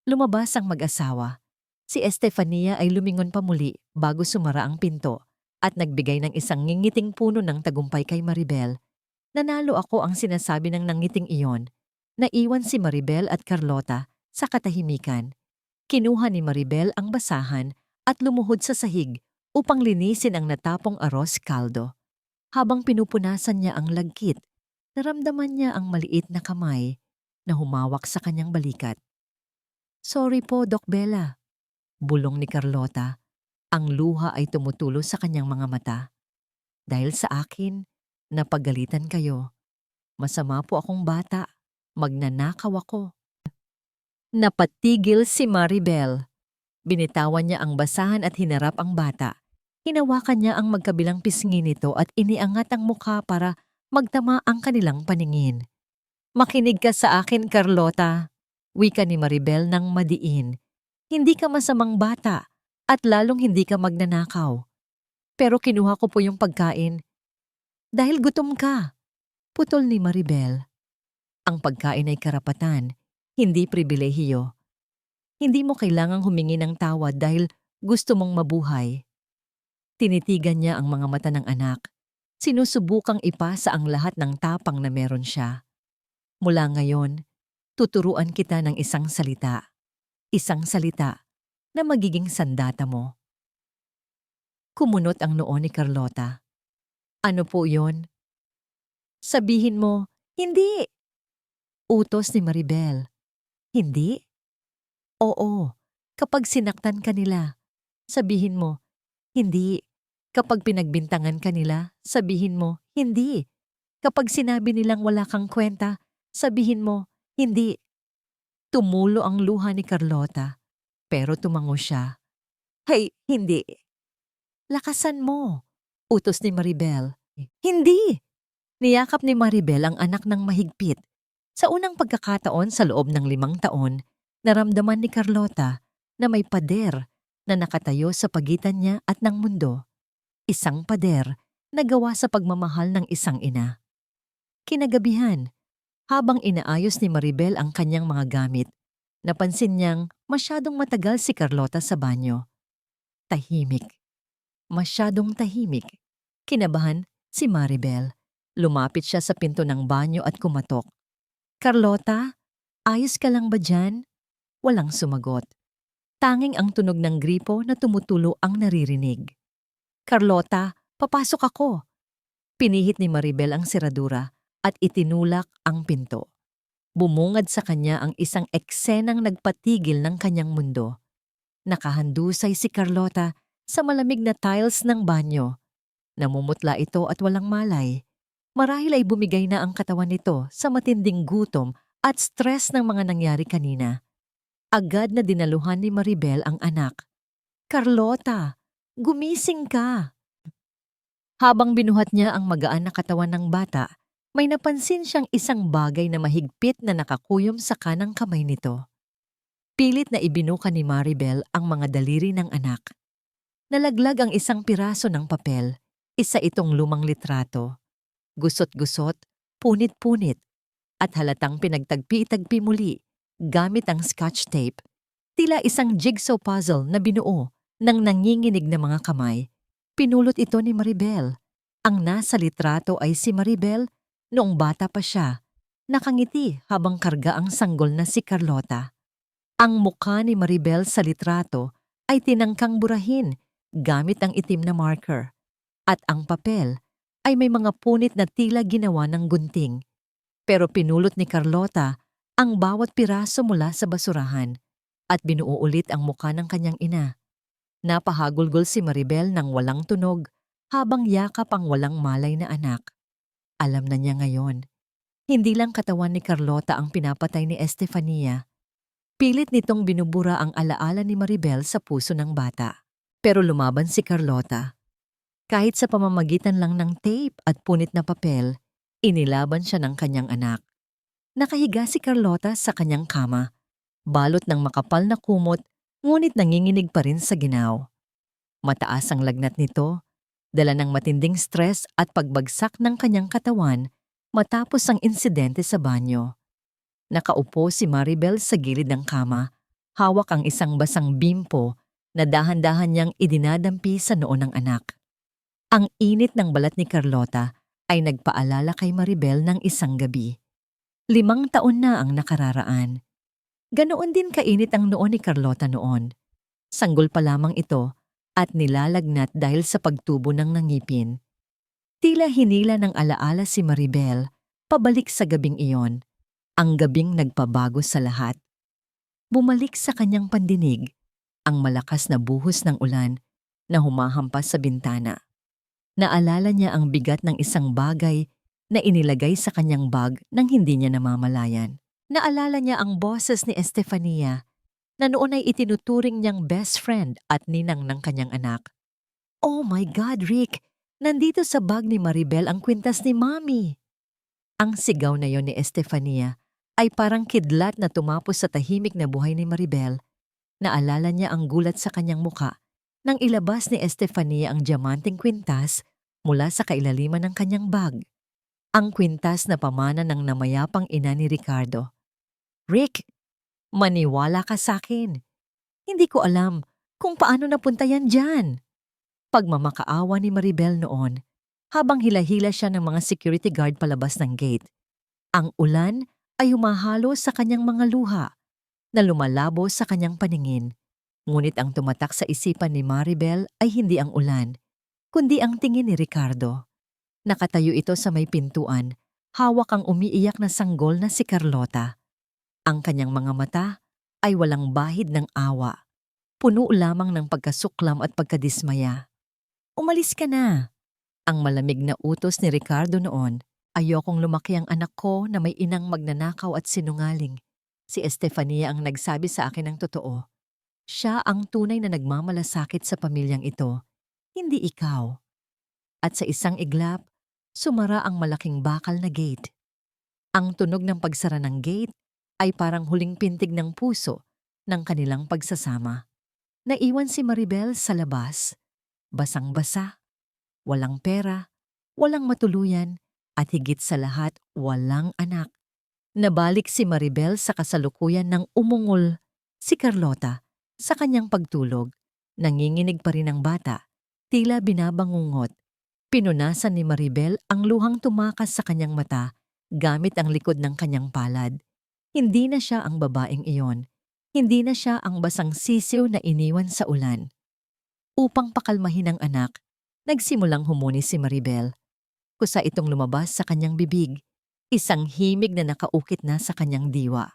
Lumabas ang mag-asawa. Si Estefania ay lumingon pa muli bago sumara ang pinto at nagbigay ng isang ngingiting puno ng tagumpay kay Maribel. Nanalo ako ang sinasabi ng nangiting iyon. Naiwan si Maribel at Carlota sa katahimikan. Kinuha ni Maribel ang basahan at lumuhod sa sahig upang linisin ang natapong arroz caldo. Habang pinupunasan niya ang lagkit, naramdaman niya ang maliit na kamay na humawak sa kanyang balikat. Sorry po, Doc Bella. Bulong ni Carlota. Ang luha ay tumutulo sa kanyang mga mata. Dahil sa akin, napagalitan kayo. Masama po akong bata. Magnanakaw ako. Napatigil si Maribel. Binitawan niya ang basahan at hinarap ang bata. Hinawakan niya ang magkabilang pisngi nito at iniangat ang mukha para magtama ang kanilang paningin. Makinig ka sa akin, Carlota. Wika ni Maribel ng madiin. Hindi ka masamang bata at lalong hindi ka magnanakaw. Pero kinuha ko po yung pagkain. Dahil gutom ka. Putol ni Maribel. Ang pagkain ay karapatan, hindi pribilehiyo. Hindi mo kailangang humingi ng tawad dahil gusto mong mabuhay. Tinitigan niya ang mga mata ng anak. Sinusubukang ipasa ang lahat ng tapang na meron siya. Mula ngayon, tuturuan kita ng isang salita. Isang salita na magiging sandata mo. Kumunot ang noo ni Carlota. Ano po yon? Sabihin mo, hindi! Utos ni Maribel. Hindi? Oo, kapag sinaktan ka nila, sabihin mo, hindi. Kapag pinagbintangan ka nila, sabihin mo, hindi. Kapag sinabi nilang wala kang kwenta, sabihin mo, hindi. Tumulo ang luha ni Carlota, pero tumango siya. Hay, hindi. Lakasan mo, utos ni Maribel. Hindi! Niyakap ni Maribel ang anak ng mahigpit. Sa unang pagkakataon sa loob ng 5 taon, naramdaman ni Carlota na may pader na nakatayo sa pagitan niya at ng mundo. Isang pader na gawa sa pagmamahal ng isang ina. Kinagabihan, habang inaayos ni Maribel ang kanyang mga gamit, napansin niyang masyadong matagal si Carlota sa banyo. Tahimik. Masyadong tahimik. Kinabahan si Maribel. Lumapit siya sa pinto ng banyo at kumatok. Carlota, ayos ka lang ba dyan? Walang sumagot. Tanging ang tunog ng gripo na tumutulo ang naririnig. Carlota, papasok ako. Pinihit ni Maribel ang seradura at itinulak ang pinto. Bumungad sa kanya ang isang eksenang nagpatigil ng kanyang mundo. Nakahandusay si Carlota sa malamig na tiles ng banyo. Namumutla ito at walang malay. Marahil ay bumigay na ang katawan nito sa matinding gutom at stress ng mga nangyari kanina. Agad na dinaluhan ni Maribel ang anak. Carlota, gumising ka! Habang binuhat niya ang magaan na katawan ng bata, may napansin siyang isang bagay na mahigpit na nakakuyom sa kanang kamay nito. Pilit na ibinuka ni Maribel ang mga daliri ng anak. Nalaglag ang isang piraso ng papel, isa itong lumang litrato. Gusot-gusot, punit-punit, at halatang pinagtagpi-tagpi muli gamit ang scotch tape. Tila isang jigsaw puzzle na binuo ng nanginginig na mga kamay. Pinulot ito ni Maribel. Ang nasa litrato ay si Maribel noong bata pa siya, nakangiti habang karga ang sanggol na si Carlota. Ang mukha ni Maribel sa litrato ay tinangkang burahin gamit ang itim na marker. At ang papel ay may mga punit na tila ginawa ng gunting. Pero pinulot ni Carlota ang bawat piraso mula sa basurahan at binuo ulit ang mukha ng kanyang ina. Napahagulgol si Maribel ng walang tunog habang yakap ang walang malay na anak. Alam na niya ngayon, hindi lang katawan ni Carlota ang pinapatay ni Estefania. Pilit nitong binubura ang alaala ni Maribel sa puso ng bata. Pero lumaban si Carlota. Kahit sa pamamagitan lang ng tape at punit na papel, inilaban siya ng kanyang anak. Nakahiga si Carlota sa kanyang kama, balot ng makapal na kumot, ngunit nanginginig pa rin sa ginaw. Mataas ang lagnat nito, dala ng matinding stress at pagbagsak ng kanyang katawan matapos ang insidente sa banyo. Nakaupo si Maribel sa gilid ng kama, hawak ang isang basang bimpo na dahan-dahan niyang idinadampi sa noo ng anak. Ang init ng balat ni Carlota ay nagpaalala kay Maribel ng isang gabi. 5 taon na ang nakararaan. Ganoon din kainit ang noo ni Carlota noon. Sanggol pa lamang ito at nilalagnat dahil sa pagtubo ng ngipin. Tila hinila ng alaala si Maribel pabalik sa gabing iyon. Ang gabing nagpabago sa lahat. Bumalik sa kanyang pandinig ang malakas na buhos ng ulan na humahampas sa bintana. Naalala niya ang bigat ng isang bagay na inilagay sa kanyang bag nang hindi niya namamalayan. Naalala niya ang boses ni Estefania na noon ay itinuturing niyang best friend at ninang ng kanyang anak. Oh my God, Rick! Nandito sa bag ni Maribel ang kwintas ni Mommy! Ang sigaw na yon ni Estefania ay parang kidlat na tumapos sa tahimik na buhay ni Maribel. Naalala niya ang gulat sa kanyang muka nang ilabas ni Estefania ang diamanteng kwintas mula sa kailaliman ng kanyang bag. Ang kwintas na pamana ng namayapang ina ni Ricardo. Rick, maniwala ka sa akin. Hindi ko alam kung paano napunta yan dyan. Pagmamakaawa ni Maribel noon habang hila-hila siya ng mga security guard palabas ng gate. Ang ulan ay humahalo sa kanyang mga luha na lumalabo sa kanyang paningin. Ngunit ang tumatak sa isipan ni Maribel ay hindi ang ulan, kundi ang tingin ni Ricardo. Nakatayo ito sa may pintuan, hawak ang umiiyak na sanggol na si Carlota. Ang kanyang mga mata ay walang bahid ng awa, puno lamang ng pagkasuklam at pagkadismaya. Umalis ka na! Ang malamig na utos ni Ricardo noon. Ayokong lumaki ang anak ko na may inang magnanakaw at sinungaling. Si Estefania ang nagsabi sa akin ng totoo. Siya ang tunay na nagmamalasakit sa pamilyang ito, hindi ikaw. At sa isang iglap, sumara ang malaking bakal na gate. Ang tunog ng pagsara ng gate ay parang huling pintig ng puso ng kanilang pagsasama. Naiwan si Maribel sa labas, basang-basa, walang pera, walang matuluyan, at higit sa lahat, walang anak. Nabalik si Maribel sa kasalukuyan ng umungol si Carlota sa kanyang pagtulog. Nanginginig pa rin ang bata, tila binabangungot. Pinunasan ni Maribel ang luhang tumakas sa kanyang mata gamit ang likod ng kanyang palad. Hindi na siya ang babaeng iyon. Hindi na siya ang basang sisiw na iniwan sa ulan. Upang pakalmahin ang anak, nagsimulang humuni si Maribel. Kusa itong lumabas sa kanyang bibig, isang himig na nakaukit na sa kanyang diwa.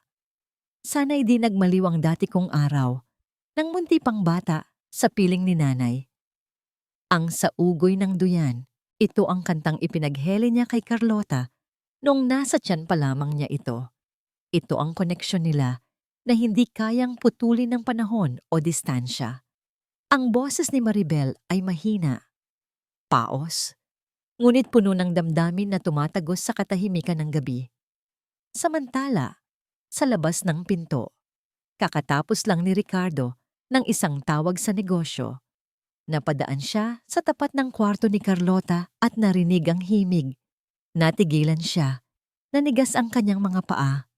Sana'y di nagmaliwang dati kong araw, nang munti pang bata sa piling ni nanay. Ang Saugoy ng Duyan, ito ang kantang ipinaghele niya kay Carlota nung nasa tiyan pa lamang niya ito. Ito ang koneksyon nila na hindi kayang putulin ng panahon o distansya. Ang boses ni Maribel ay mahina, paos, ngunit puno ng damdamin na tumatagos sa katahimikan ng gabi. Samantala, sa labas ng pinto, kakatapos lang ni Ricardo ng isang tawag sa negosyo. Napadaan siya sa tapat ng kwarto ni Carlota at narinig ang himig. Natigilan siya, nanigas ang kanyang mga paa.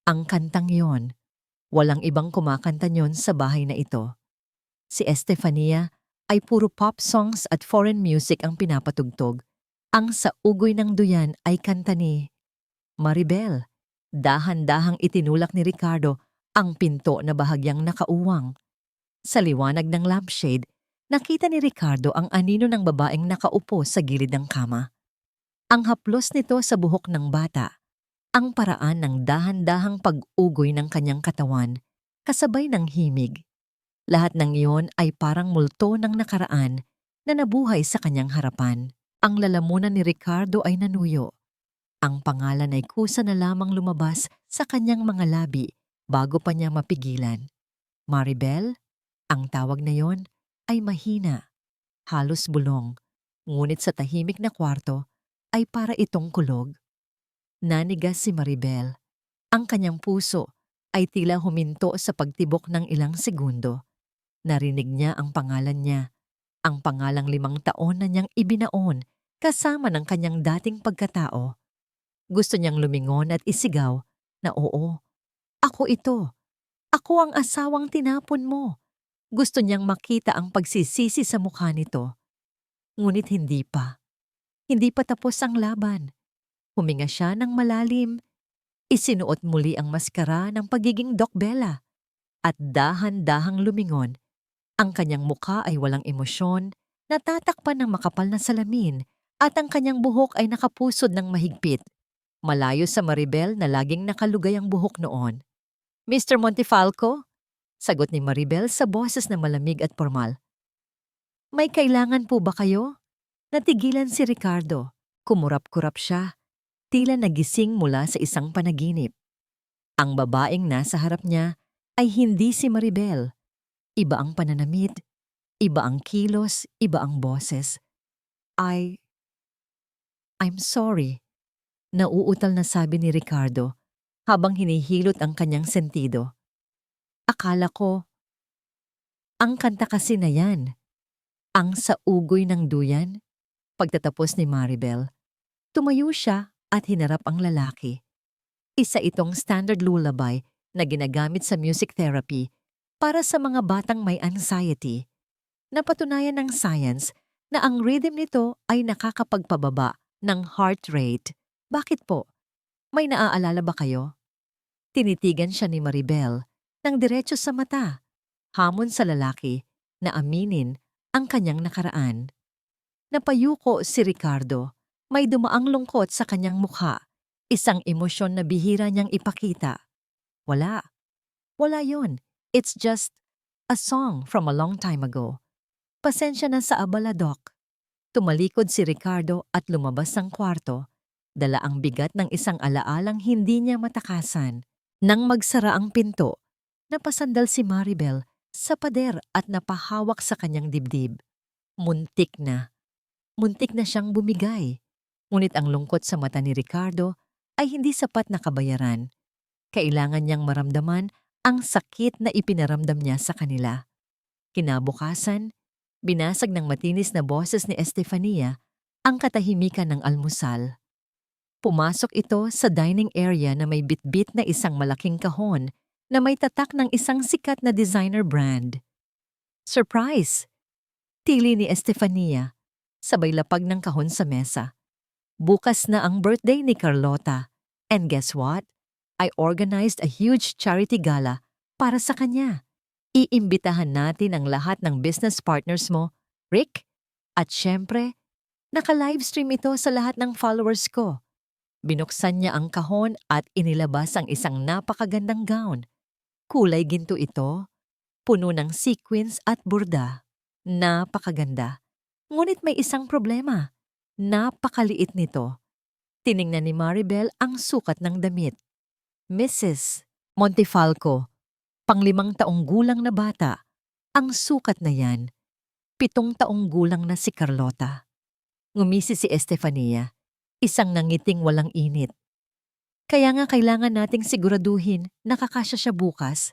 Ang kantang yon, walang ibang kumakanta nyon sa bahay na ito. Si Estefania ay puro pop songs at foreign music ang pinapatugtog. Ang Saugoy ng Duyan ay kanta ni Maribel. Dahan-dahang itinulak ni Ricardo ang pinto na bahagyang nakauwang. Sa liwanag ng lampshade, nakita ni Ricardo ang anino ng babaeng nakaupo sa gilid ng kama. Ang haplos nito sa buhok ng bata, ang paraan ng dahan-dahang pag-ugoy ng kanyang katawan, kasabay ng himig. Lahat ng iyon ay parang multo ng nakaraan na nabuhay sa kanyang harapan. Ang lalamunan ni Ricardo ay nanuyo. Ang pangalan ay kusa na lamang lumabas sa kanyang mga labi bago pa niya mapigilan. Maribel, ang tawag na yon ay mahina, halos bulong, ngunit sa tahimik na kwarto ay para itong kulog. Nanigas si Maribel. Ang kanyang puso ay tila huminto sa pagtibok ng ilang segundo. Narinig niya ang pangalan niya, ang pangalang 5 taon na niyang ibinaon kasama ng kanyang dating pagkatao. Gusto niyang lumingon at isigaw na oo, ako ito. Ako ang asawang tinapon mo. Gusto niyang makita ang pagsisisi sa mukha nito. Ngunit hindi pa. Hindi pa tapos ang laban. Huminga siya ng malalim. Isinuot muli ang maskara ng pagiging Doc Bella at dahan-dahang lumingon. Ang kanyang mukha ay walang emosyon, natatakpan ng makapal na salamin at ang kanyang buhok ay nakapusod ng mahigpit. Malayo sa Maribel na laging nakalugay ang buhok noon. Mr. Montefalco? Sagot ni Maribel sa boses na malamig at formal. May kailangan po ba kayo? Natigilan si Ricardo. Kumurap-kurap siya. Tila nagising mula sa isang panaginip. Ang babaeng nasa harap niya ay hindi si Maribel. Iba ang pananamit, iba ang kilos, iba ang boses. I'm sorry. Nauutal na sabi ni Ricardo habang hinihilot ang kanyang sentido. Akala ko, ang kanta kasi na yan. Ang sa ugoy ng duyan. Pagtatapos ni Maribel, tumayo siya at hinarap ang lalaki. Isa itong standard lullaby na ginagamit sa music therapy para sa mga batang may anxiety. Napatunayan ng science na ang rhythm nito ay nakakapagpababa ng heart rate. Bakit po? May naaalala ba kayo? Tinitigan siya ni Maribel ng diretso sa mata, hamon sa lalaki na aminin ang kanyang nakaraan. Napayuko si Ricardo. May dumaang lungkot sa kanyang mukha, isang emosyon na bihira niyang ipakita. Wala. Wala yon. It's just a song from a long time ago. Pasensya na sa abala, Doc. Tumalikod si Ricardo at lumabas ng kwarto. Dala ang bigat ng isang alaalang hindi niya matakasan. Nang magsara ang pinto, napasandal si Maribel sa pader at napahawak sa kanyang dibdib. Muntik na. Muntik na siyang bumigay. Ngunit ang lungkot sa mata ni Ricardo ay hindi sapat na kabayaran. Kailangan niyang maramdaman ang sakit na ipinaramdam niya sa kanila. Kinabukasan, binasag ng matinis na boses ni Estefania ang katahimikan ng almusal. Pumasok ito sa dining area na may bitbit na isang malaking kahon na may tatak ng isang sikat na designer brand. Surprise! Tili ni Estefania, sabay lapag ng kahon sa mesa. Bukas na ang birthday ni Carlota. And guess what? I organized a huge charity gala para sa kanya. Iimbitahan natin ang lahat ng business partners mo, Rick. At syempre, naka-livestream ito sa lahat ng followers ko. Binuksan niya ang kahon at inilabas ang isang napakagandang gown. Kulay ginto ito, puno ng sequins at burda. Napakaganda. Ngunit may isang problema. Napakaliit nito. Tiningnan ni Maribel ang sukat ng damit. Mrs. Montefalco, pang-5 taong gulang na bata. Ang sukat na yan, 7 taong gulang na si Carlota. Ngumisi si Estefania, isang nangiting walang init. Kaya nga kailangan nating siguraduhin na kakasya siya bukas.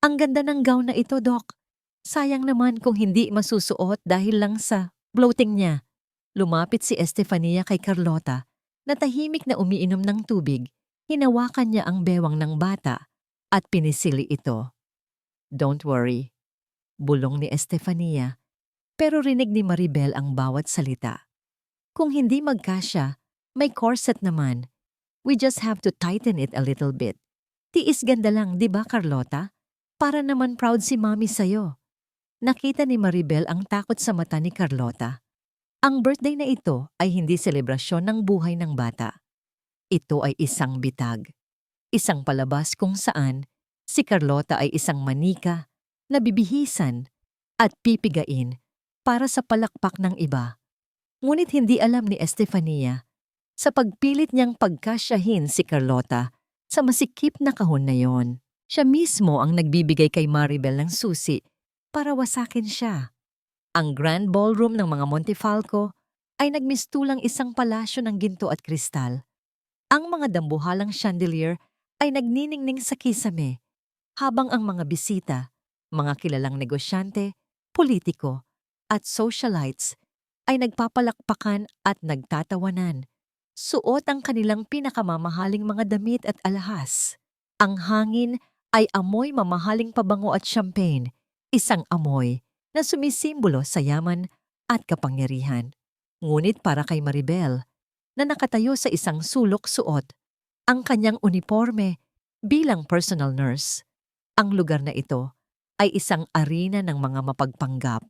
Ang ganda ng gown na ito, Doc. Sayang naman kung hindi masusuot dahil lang sa bloating niya. Lumapit si Estefania kay Carlota na tahimik na umiinom ng tubig. Hinawakan niya ang bewang ng bata at pinisili ito. Don't worry, bulong ni Estefania, pero rinig ni Maribel ang bawat salita. Kung hindi magkasya, may corset naman. We just have to tighten it a little bit. Tiis ganda lang, di ba Carlota? Para naman proud si Mami sa'yo. Nakita ni Maribel ang takot sa mata ni Carlota. Ang birthday na ito ay hindi selebrasyon ng buhay ng bata. Ito ay isang bitag. Isang palabas kung saan si Carlota ay isang manika nabibihisan, at pipigain para sa palakpak ng iba. Ngunit hindi alam ni Estefania, sa pagpilit niyang pagkasyahin si Carlota sa masikip na kahon na yon, siya mismo ang nagbibigay kay Maribel ng susi para wasakin siya. Ang grand ballroom ng mga Montefalco ay nagmistulang isang palasyo ng ginto at kristal. Ang mga dambuhalang chandelier ay nagniningning sa kisame, habang ang mga bisita, mga kilalang negosyante, politiko, at socialites ay nagpapalakpakan at nagtatawanan. Suot ang kanilang pinakamamahaling mga damit at alahas. Ang hangin ay amoy mamahaling pabango at champagne, isang amoy na sumisimbolo sa yaman at kapangyarihan. Ngunit para kay Maribel, na nakatayo sa isang sulok suot, ang kanyang uniforme bilang personal nurse, ang lugar na ito ay isang arena ng mga mapagpanggap.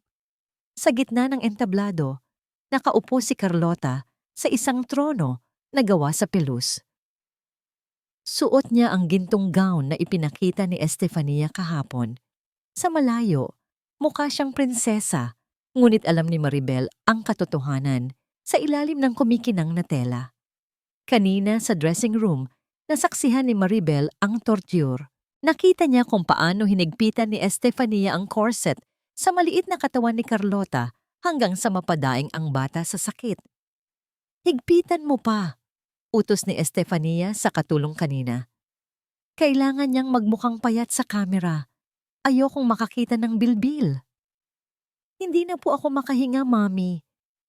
Sa gitna ng entablado, nakaupo si Carlota sa isang trono na gawa sa pelus. Suot niya ang gintong gown na ipinakita ni Estefania kahapon. Sa malayo, mukha siyang prinsesa, ngunit alam ni Maribel ang katotohanan sa ilalim ng kumikinang na tela. Kanina sa dressing room, nasaksihan ni Maribel ang torture. Nakita niya kung paano hinigpitan ni Estefania ang corset sa maliit na katawan ni Carlota hanggang sa mapadaing ang bata sa sakit. Higpitan mo pa, utos ni Estefania sa katulong kanina. Kailangan niyang magmukhang payat sa kamera. Ayokong makakita ng bilbil. Hindi na po ako makahinga, Mami.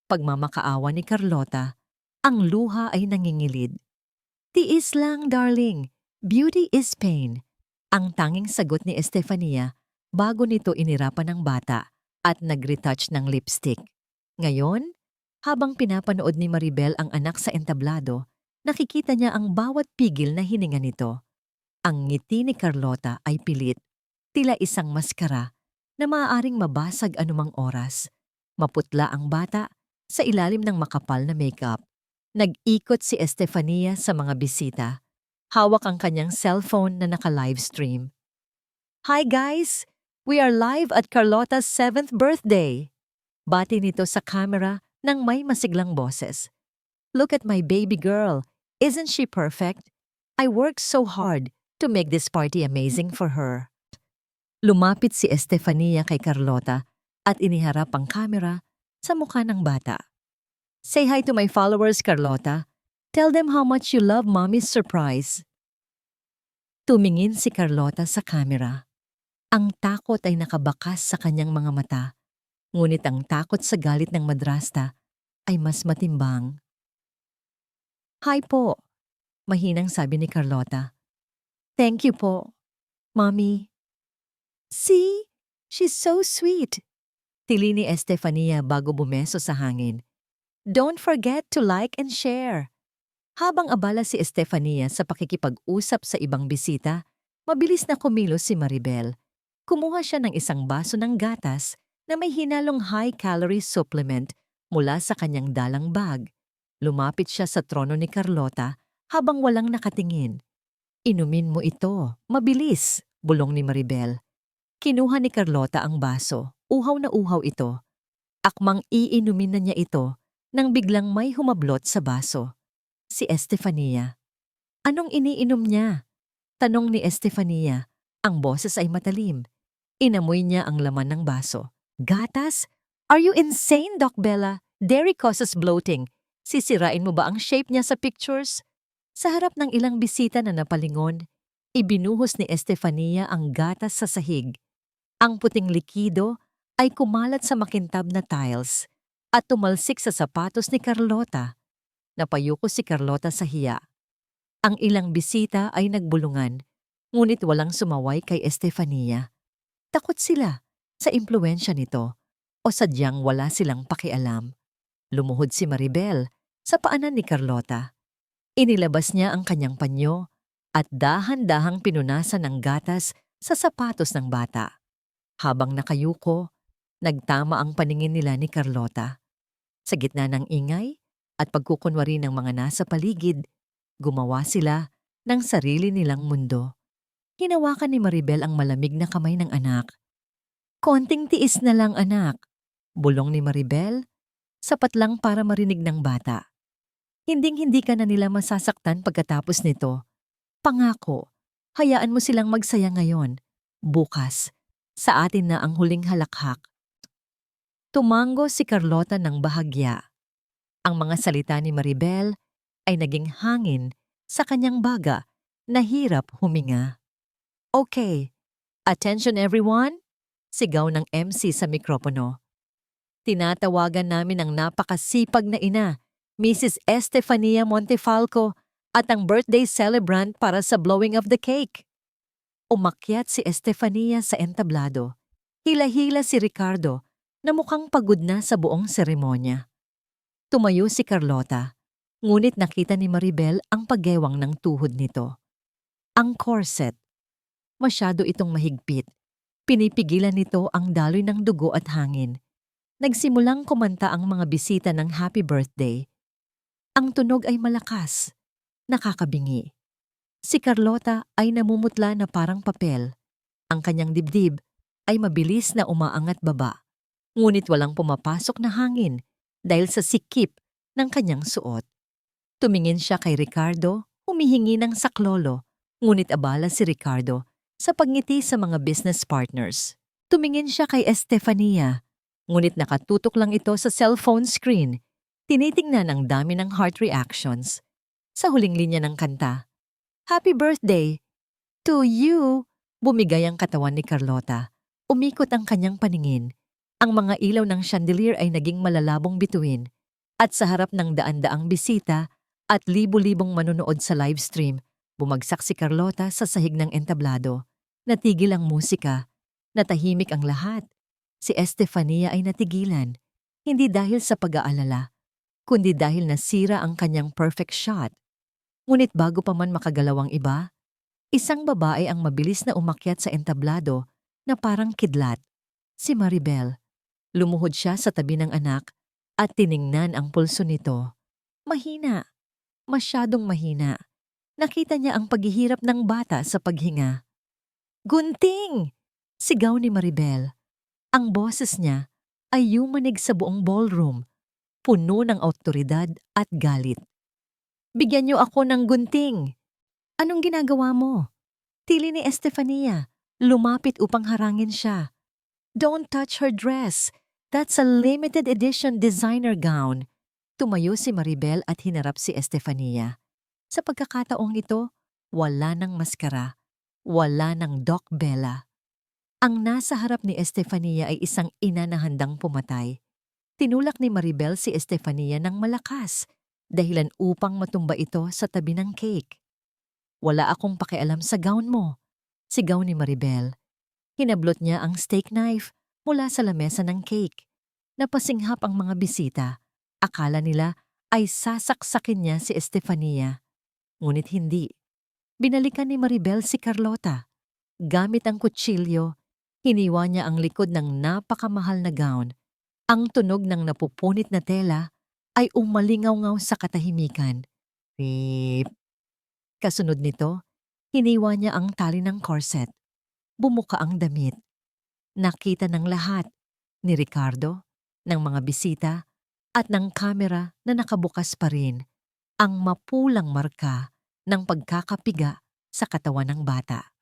Pagmamakaawa ni Carlota, ang luha ay nangingilid. Tiis lang, darling. Beauty is pain. Ang tanging sagot ni Estefania bago nito inirapan ng bata at nag-retouch ng lipstick. Ngayon, habang pinapanood ni Maribel ang anak sa entablado, nakikita niya ang bawat pigil na hininga nito. Ang ngiti ni Carlota ay pilit, tila isang maskara na maaaring mabasag anumang oras. Maputla ang bata sa ilalim ng makapal na makeup. Nag-ikot si Estefania sa mga bisita. Hawak ang kanyang cellphone na naka-livestream. Hi guys! We are live at Carlota's 7th birthday! Bati nito sa camera ng may masiglang boses. Look at my baby girl. Isn't she perfect? I worked so hard to make this party amazing for her. Lumapit si Estefania kay Carlota at iniharap ang camera sa mukha ng bata. Say hi to my followers, Carlota. Tell them how much you love Mommy's surprise. Tumingin si Carlota sa camera. Ang takot ay nakabakas sa kanyang mga mata, ngunit ang takot sa galit ng madrasta ay mas matimbang. Hi po, mahinang sabi ni Carlota. Thank you po, Mommy. See? She's so sweet. Tili ni Estefania bago bumeso sa hangin. Don't forget to like and share. Habang abala si Estefania sa pakikipag-usap sa ibang bisita, mabilis na kumilos si Maribel. Kumuha siya ng isang baso ng gatas na may hinalong high-calorie supplement mula sa kanyang dalang bag. Lumapit siya sa trono ni Carlota habang walang nakatingin. Inumin mo ito, mabilis, bulong ni Maribel. Kinuha ni Carlota ang baso, uhaw na uhaw ito. Akmang iinumin na niya ito nang biglang may humablot sa baso. Si Estefania. Anong iniinom niya? Tanong ni Estefania. Ang boses ay matalim. Inamoy niya ang laman ng baso. Gatas? Are you insane, Doc Bella? Dairy causes bloating. Sisirain mo ba ang shape niya sa pictures? Sa harap ng ilang bisita na napalingon, ibinuhos ni Estefania ang gatas sa sahig. Ang puting likido ay kumalat sa makintab na tiles at tumalsik sa sapatos ni Carlota. Napayuko si Carlota sa hiya. Ang ilang bisita ay nagbulungan, ngunit walang sumaway kay Estefania. Takot sila sa impluwensya nito o sadyang wala silang pakialam. Lumuhod si Maribel sa paanan ni Carlota. Inilabas niya ang kanyang panyo at dahan-dahang pinunasan ng gatas sa sapatos ng bata. Habang nakayuko, nagtama ang paningin nila ni Carlota. Sa gitna ng ingay at pagkukunwari ng mga nasa paligid, gumawa sila ng sarili nilang mundo. Hinawakan ni Maribel ang malamig na kamay ng anak. Konting tiis na lang anak, bulong ni Maribel, sapat lang para marinig ng bata. Hinding-hindi ka na nila masasaktan pagkatapos nito. Pangako, hayaan mo silang magsaya ngayon. Bukas, sa atin na ang huling halakhak. Tumango si Carlota ng bahagya. Ang mga salita ni Maribel ay naging hangin sa kanyang baga na hirap huminga. Okay, attention everyone, sigaw ng MC sa mikropono. Tinatawagan namin ang napakasipag na ina, Mrs. Estefania Montefalco, at ang birthday celebrant para sa blowing of the cake. Umakyat si Estefania sa entablado. Hila-hila si Ricardo na mukhang pagod na sa buong seremonya. Tumayo si Carlota, ngunit nakita ni Maribel ang paggewang ng tuhod nito. Ang corset. Masyado itong mahigpit. Pinipigilan nito ang daloy ng dugo at hangin. Nagsimulang kumanta ang mga bisita ng happy birthday. Ang tunog ay malakas, nakakabingi. Si Carlota ay namumutla na parang papel. Ang kanyang dibdib ay mabilis na umaangat baba. Ngunit walang pumapasok na hangin dahil sa sikip ng kanyang suot. Tumingin siya kay Ricardo, humihingi ng saklolo, ngunit abala si Ricardo sa pagngiti sa mga business partners. Tumingin siya kay Estefania, ngunit nakatutok lang ito sa cellphone screen. Tinitingnan ang dami ng heart reactions. Sa huling linya ng kanta, "Happy birthday to you!" Bumigay ang katawan ni Carlota. Umikot ang kanyang paningin. Ang mga ilaw ng chandelier ay naging malalabong bituin. At sa harap ng daan-daang bisita at libu-libong manonood sa livestream, bumagsak si Carlota sa sahig ng entablado. Natigil ang musika. Natahimik ang lahat. Si Estefania ay natigilan. Hindi dahil sa pag-aalala, kundi dahil nasira ang kanyang perfect shot. Ngunit bago pa man makagalaw ang iba, isang babae ang mabilis na umakyat sa entablado na parang kidlat. Si Maribel. Lumuhod siya sa tabi ng anak at tiningnan ang pulso nito. Mahina. Masyadong mahina. Nakita niya ang paghihirap ng bata sa paghinga. "Gunting!" Sigaw ni Maribel. Ang boses niya ay yumanig sa buong ballroom, puno ng awtoridad at galit. "Bigyan niyo ako ng gunting." "Anong ginagawa mo?" Tili ni Estefania, lumapit upang harangin siya. "Don't touch her dress. That's a limited edition designer gown." Tumayo si Maribel at hinarap si Estefania. Sa pagkakataong ito, wala ng maskara, wala ng Doc Bella. Ang nasa harap ni Estefania ay isang ina na handang pumatay. Tinulak ni Maribel si Estefania ng malakas, dahilan upang matumba ito sa tabi ng cake. "Wala akong pakialam sa gown mo," sigaw ni Maribel. Hinablot niya ang steak knife mula sa lamesa ng cake. Napasinghap ang mga bisita. Akala nila ay sasaksakin niya si Estefania. Ngunit hindi. Binalikan ni Maribel si Carlota. Gamit ang kutsilyo, hiniwa niya ang likod ng napakamahal na gown. Ang tunog ng napupunit na tela ay umalingaw-ngaw sa katahimikan. Beep. Kasunod nito, hiniwa niya ang tali ng corset. Bumuka ang damit. Nakita ng lahat, ni Ricardo, ng mga bisita, at ng kamera na nakabukas pa rin, ang mapulang marka ng pagkakapiga sa katawan ng bata.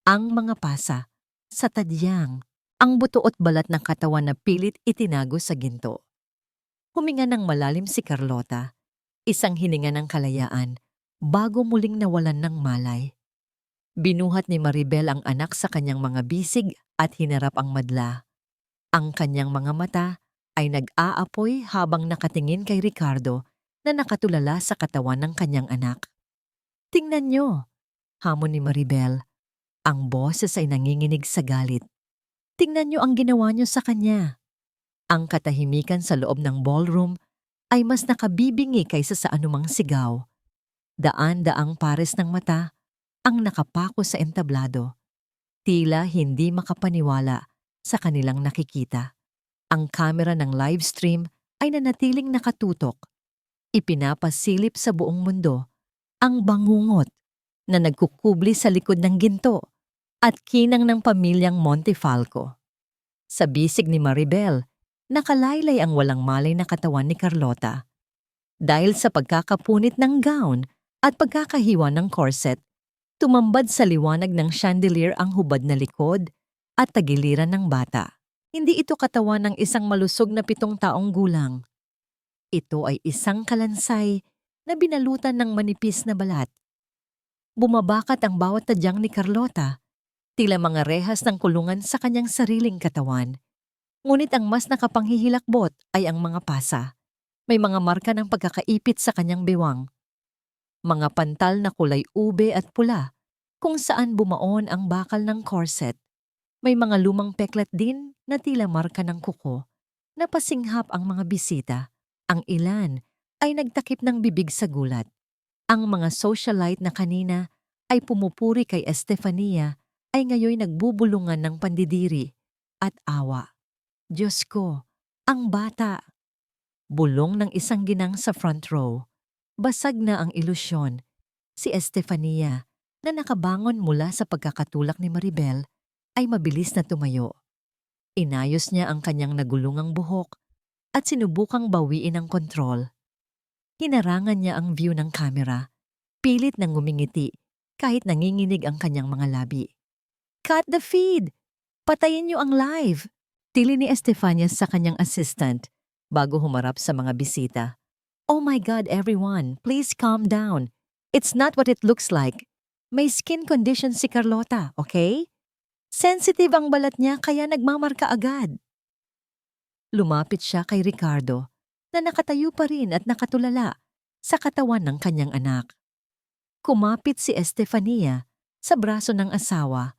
Ang mga pasa, sa tadyang, ang buto at balat ng katawan na pilit itinago sa ginto. Huminga ng malalim si Carlota, isang hininga ng kalayaan, bago muling nawalan ng malay. Binuhat ni Maribel ang anak sa kanyang mga bisig at hinarap ang madla. Ang kanyang mga mata ay nag-aapoy habang nakatingin kay Ricardo na nakatulala sa katawan ng kanyang anak. "Tingnan niyo," hamon ni Maribel. Ang boses ay nanginginig sa galit. "Tingnan niyo ang ginawa niyo sa kanya." Ang katahimikan sa loob ng ballroom ay mas nakabibingi kaysa sa anumang sigaw. Daan-daang pares ng mata ang nakapako sa entablado. Tila hindi makapaniwala sa kanilang nakikita. Ang kamera ng livestream ay nanatiling nakatutok. Ipinapasilip sa buong mundo ang bangungot na nagkukubli sa likod ng ginto at kinang ng pamilyang Montefalco. Sa bisig ni Maribel, nakalaylay ang walang malay na katawan ni Carlota. Dahil sa pagkakapunit ng gown at pagkakahiwa ng corset, tumambad sa liwanag ng chandelier ang hubad na likod at tagiliran ng bata. Hindi ito katawan ng isang malusog na 7 taong gulang. Ito ay isang kalansay na binalutan ng manipis na balat. Bumabakat ang bawat tadyang ni Carlota, tila mga rehas ng kulungan sa kanyang sariling katawan. Ngunit ang mas nakapanghihilakbot ay ang mga pasa. May mga marka ng pagkakaipit sa kanyang bewang. Mga pantal na kulay ube at pula, kung saan bumaon ang bakal ng corset. May mga lumang peklat din na tila marka ng kuko, na pasinghap ang mga bisita. Ang ilan ay nagtakip ng bibig sa gulat. Ang mga socialite na kanina ay pumupuri kay Estefania ay ngayon nagbubulungan ng pandidiri at awa. Diyos ko, ang bata! Bulong ng isang ginang sa front row. Basag na ang ilusyon. Si Estefania, na nakabangon mula sa pagkakatulak ni Maribel, ay mabilis na tumayo. Inayos niya ang kanyang nagulungang buhok at sinubukang bawiin ang kontrol. Hinarangan niya ang view ng camera, pilit nang ngumingiti kahit nanginginig ang kanyang mga labi. "Cut the feed! Patayin niyo ang live!" Tili ni Estefania sa kanyang assistant bago humarap sa mga bisita. "Oh my God, everyone, please calm down. It's not what it looks like. May skin condition si Carlota, okay? Sensitive ang balat niya kaya nagmamarka agad." Lumapit siya kay Ricardo na nakatayo pa rin at nakatulala sa katawan ng kanyang anak. Kumapit si Estefania sa braso ng asawa.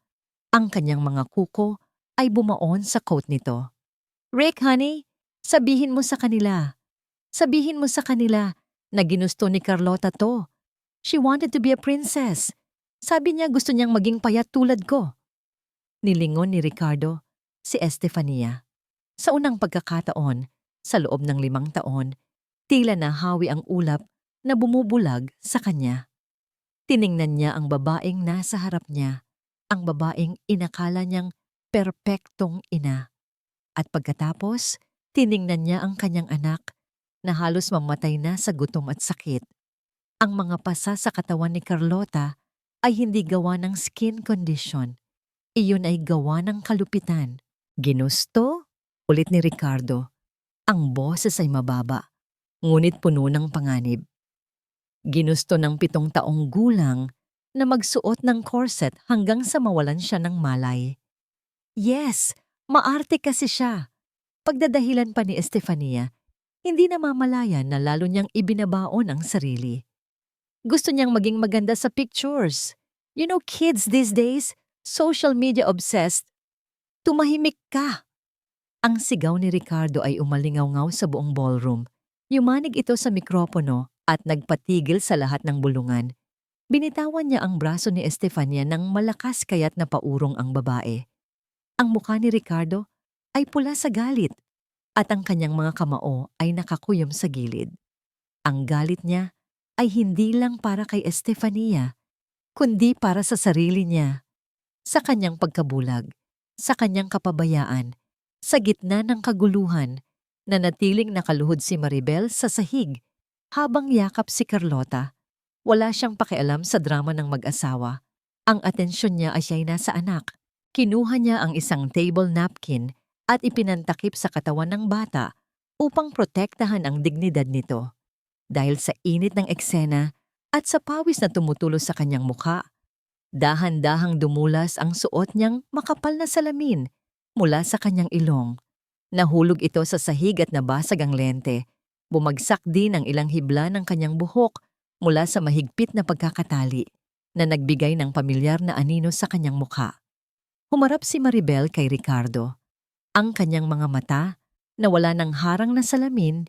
Ang kanyang mga kuko ay bumaon sa coat nito. "Rick, honey, sabihin mo sa kanila. Sabihin mo sa kanila na ginusto ni Carlota to. She wanted to be a princess. Sabi niya gusto niyang maging payat tulad ko." Nilingon ni Ricardo si Estefania. Sa unang pagkakataon, sa loob ng 5 taon, tila nahawi ang ulap na bumubulag sa kanya. Tiningnan niya ang babaeng nasa harap niya, ang babaeng inakala niyang perpektong ina. At pagkatapos, tiningnan niya ang kanyang anak na halos mamatay na sa gutom at sakit. Ang mga pasa sa katawan ni Carlota ay hindi gawa ng skin condition. Iyon ay gawa ng kalupitan. "Ginusto?" ulit ni Ricardo. Ang boses ay mababa, ngunit puno ng panganib. Ginusto ng 7 taong gulang na magsuot ng corset hanggang sa mawalan siya ng malay. Yes, maarte kasi siya. Pagdadahilan pa ni Estefania, hindi namamalayan na lalo niyang ibinabaon ang sarili. Gusto niyang maging maganda sa pictures. You know, kids these days, social media obsessed. "Tumahimik ka!" Ang sigaw ni Ricardo ay umalingaw-ngaw sa buong ballroom. Yumanig ito sa mikropono at nagpatigil sa lahat ng bulungan. Binitawan niya ang braso ni Estefania nang malakas kaya't napaurong ang babae. Ang mukha ni Ricardo ay pula sa galit at ang kanyang mga kamao ay nakakuyom sa gilid. Ang galit niya ay hindi lang para kay Estefania, kundi para sa sarili niya, sa kanyang pagkabulag, sa kanyang kapabayaan, sa gitna ng kaguluhan, natiling nakaluhod si Maribel sa sahig habang yakap si Carlota. Wala siyang pakialam sa drama ng mag-asawa. Ang atensyon niya ay siya'y nasa anak. Kinuha niya ang isang table napkin at ipinantakip sa katawan ng bata upang protektahan ang dignidad nito. Dahil sa init ng eksena at sa pawis na tumutulo sa kanyang mukha, dahan-dahang dumulas ang suot niyang makapal na salamin mula sa kanyang ilong. Nahulog ito sa sahig at nabasag ang lente. Bumagsak din ang ilang hibla ng kanyang buhok mula sa mahigpit na pagkakatali na nagbigay ng pamilyar na anino sa kanyang mukha. Humarap si Maribel kay Ricardo. Ang kanyang mga mata, na wala ng harang na salamin,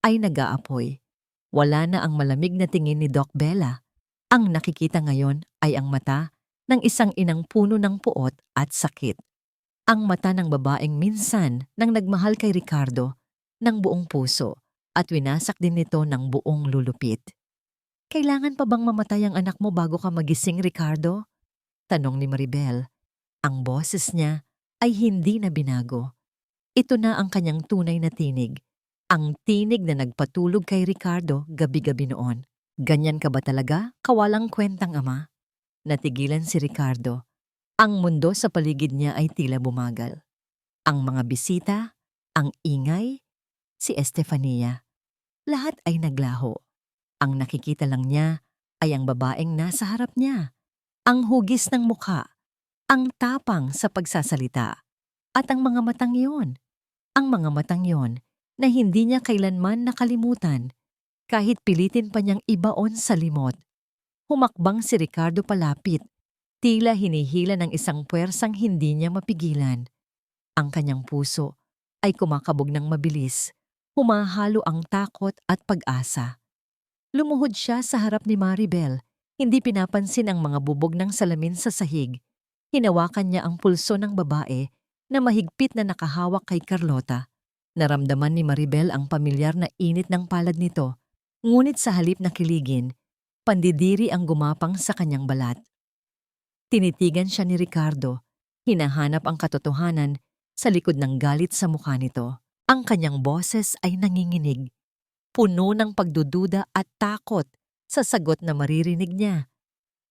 ay nag-aapoy. Wala na ang malamig na tingin ni Doc Bella. Ang nakikita ngayon ay ang mata ng isang inang puno ng puot at sakit. Ang mata ng babaeng minsan nang nagmahal kay Ricardo ng buong puso at winasak din nito ng buong lulupit. "Kailangan pa bang mamatay ang anak mo bago ka magising, Ricardo?" tanong ni Maribel. Ang boses niya ay hindi na binago. Ito na ang kanyang tunay na tinig. Ang tinig na nagpatulog kay Ricardo gabi-gabi noon. Ganyan ka ba talaga, kawalang kwentang ama? Natigilan si Ricardo. Ang mundo sa paligid niya ay tila bumagal. Ang mga bisita, ang ingay, si Estefania. Lahat ay naglaho. Ang nakikita lang niya ay ang babaeng nasa harap niya. Ang hugis ng mukha, ang tapang sa pagsasalita, at ang mga matang yon. Ang mga matang yon na hindi niya kailanman nakalimutan kahit pilitin pa niyang ibaon sa limot. Humakbang si Ricardo palapit, tila hinihila ng isang puwersang hindi niya mapigilan. Ang kanyang puso ay kumakabog ng mabilis, humahalo ang takot at pag-asa. Lumuhod siya sa harap ni Maribel, hindi pinapansin ang mga bubog ng salamin sa sahig. Hinawakan niya ang pulso ng babae na mahigpit na nakahawak kay Carlota. Naramdaman ni Maribel ang pamilyar na init ng palad nito, ngunit sa halip na kiligin, pandidiri ang gumapang sa kanyang balat. Tinitigan siya ni Ricardo, hinahanap ang katotohanan sa likod ng galit sa mukha nito. Ang kanyang boses ay nanginginig, puno ng pagdududa at takot sa sagot na maririnig niya.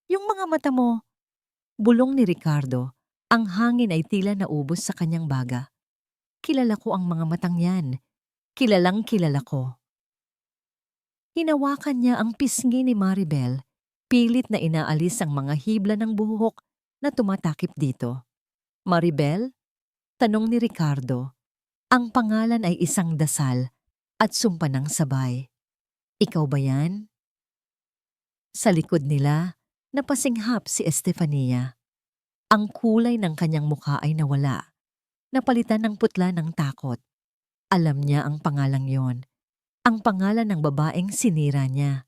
Yung mga mata mo, bulong ni Ricardo, ang hangin ay tila naubos sa kanyang baga. Kilala ko ang mga matang yan. Kilalang kilala ko. Hinawakan niya ang pisngi ni Maribel, pilit na inaalis ang mga hibla ng buhok na tumatakip dito. Maribel? Tanong ni Ricardo. Ang pangalan ay isang dasal at sumpa ng sabay. Ikaw ba yan? Sa likod nila, napasinghap si Estefania. Ang kulay ng kanyang mukha ay nawala. Napalitan ng putla ng takot. Alam niya ang pangalang yon. Ang pangalan ng babaeng sinira niya.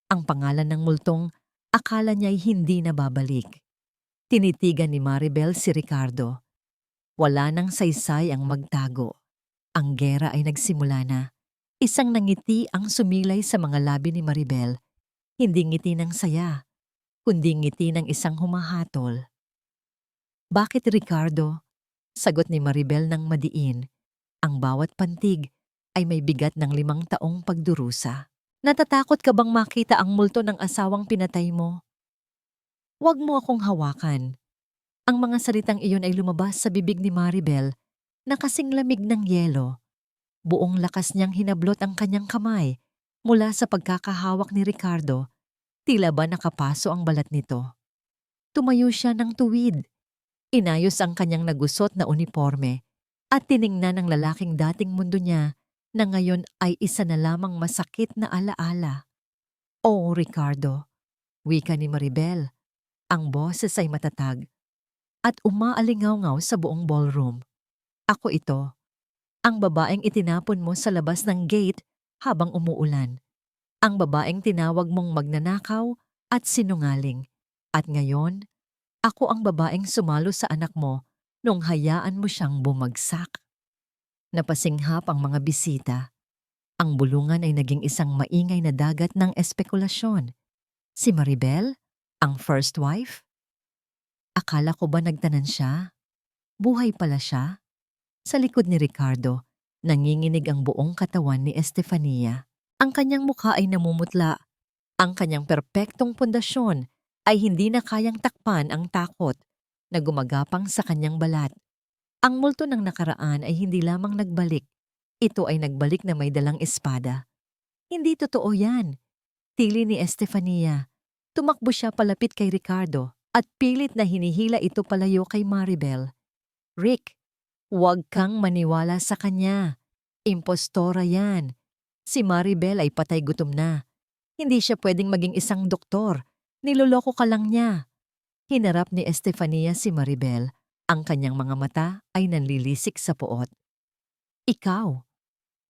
Ang pangalan ng multong akala niya'y hindi na babalik. Tinitigan ni Maribel si Ricardo. Wala nang saysay ang magtago. Ang gera ay nagsimula na. Isang nangiti ang sumilay sa mga labi ni Maribel. Hindi ngiti ng saya, kundi ngiti ng isang humahatol. Bakit Ricardo? Sagot ni Maribel ng madiin. Ang bawat pantig ay may bigat ng 5 taong pagdurusa. Natatakot ka bang makita ang multo ng asawang pinatay mo? Huwag mo akong hawakan. Ang mga salitang iyon ay lumabas sa bibig ni Maribel na kasing lamig ng yelo. Buong lakas niyang hinablot ang kanyang kamay mula sa pagkakahawak ni Ricardo. Tila ba nakapaso ang balat nito. Tumayo siya ng tuwid. Inayos ang kanyang nagusot na uniforme at tiningnan ng lalaking dating mundo niya na ngayon ay isa na lamang masakit na alaala. Oh, Ricardo, wika ni Maribel. Ang boses ay matatag at umaalingaw-ngaw sa buong ballroom. Ako ito, ang babaeng itinapon mo sa labas ng gate habang umuulan. Ang babaeng tinawag mong magnanakaw at sinungaling. At ngayon, ako ang babaeng sumalo sa anak mo nung hayaan mo siyang bumagsak. Napasinghap ang mga bisita. Ang bulungan ay naging isang maingay na dagat ng espekulasyon. Si Maribel? Ang first wife? Akala ko ba nagtanan siya? Buhay pala siya? Sa likod ni Ricardo, nanginginig ang buong katawan ni Estefania. Ang kanyang mukha ay namumutla. Ang kanyang perpektong pundasyon ay hindi na kayang takpan ang takot na gumagapang sa kanyang balat. Ang multo ng nakaraan ay hindi lamang nagbalik. Ito ay nagbalik na may dalang espada. Hindi totoo yan. Tili ni Estefania. Tumakbo siya palapit kay Ricardo at pilit na hinihila ito palayo kay Maribel. Rick, huwag kang maniwala sa kanya. Impostora yan. Si Maribel ay patay gutom na. Hindi siya pwedeng maging isang doktor. Niloloko ka lang niya. Hinarap ni Estefania si Maribel. Ang kanyang mga mata ay nanlilisik sa poot. Ikaw,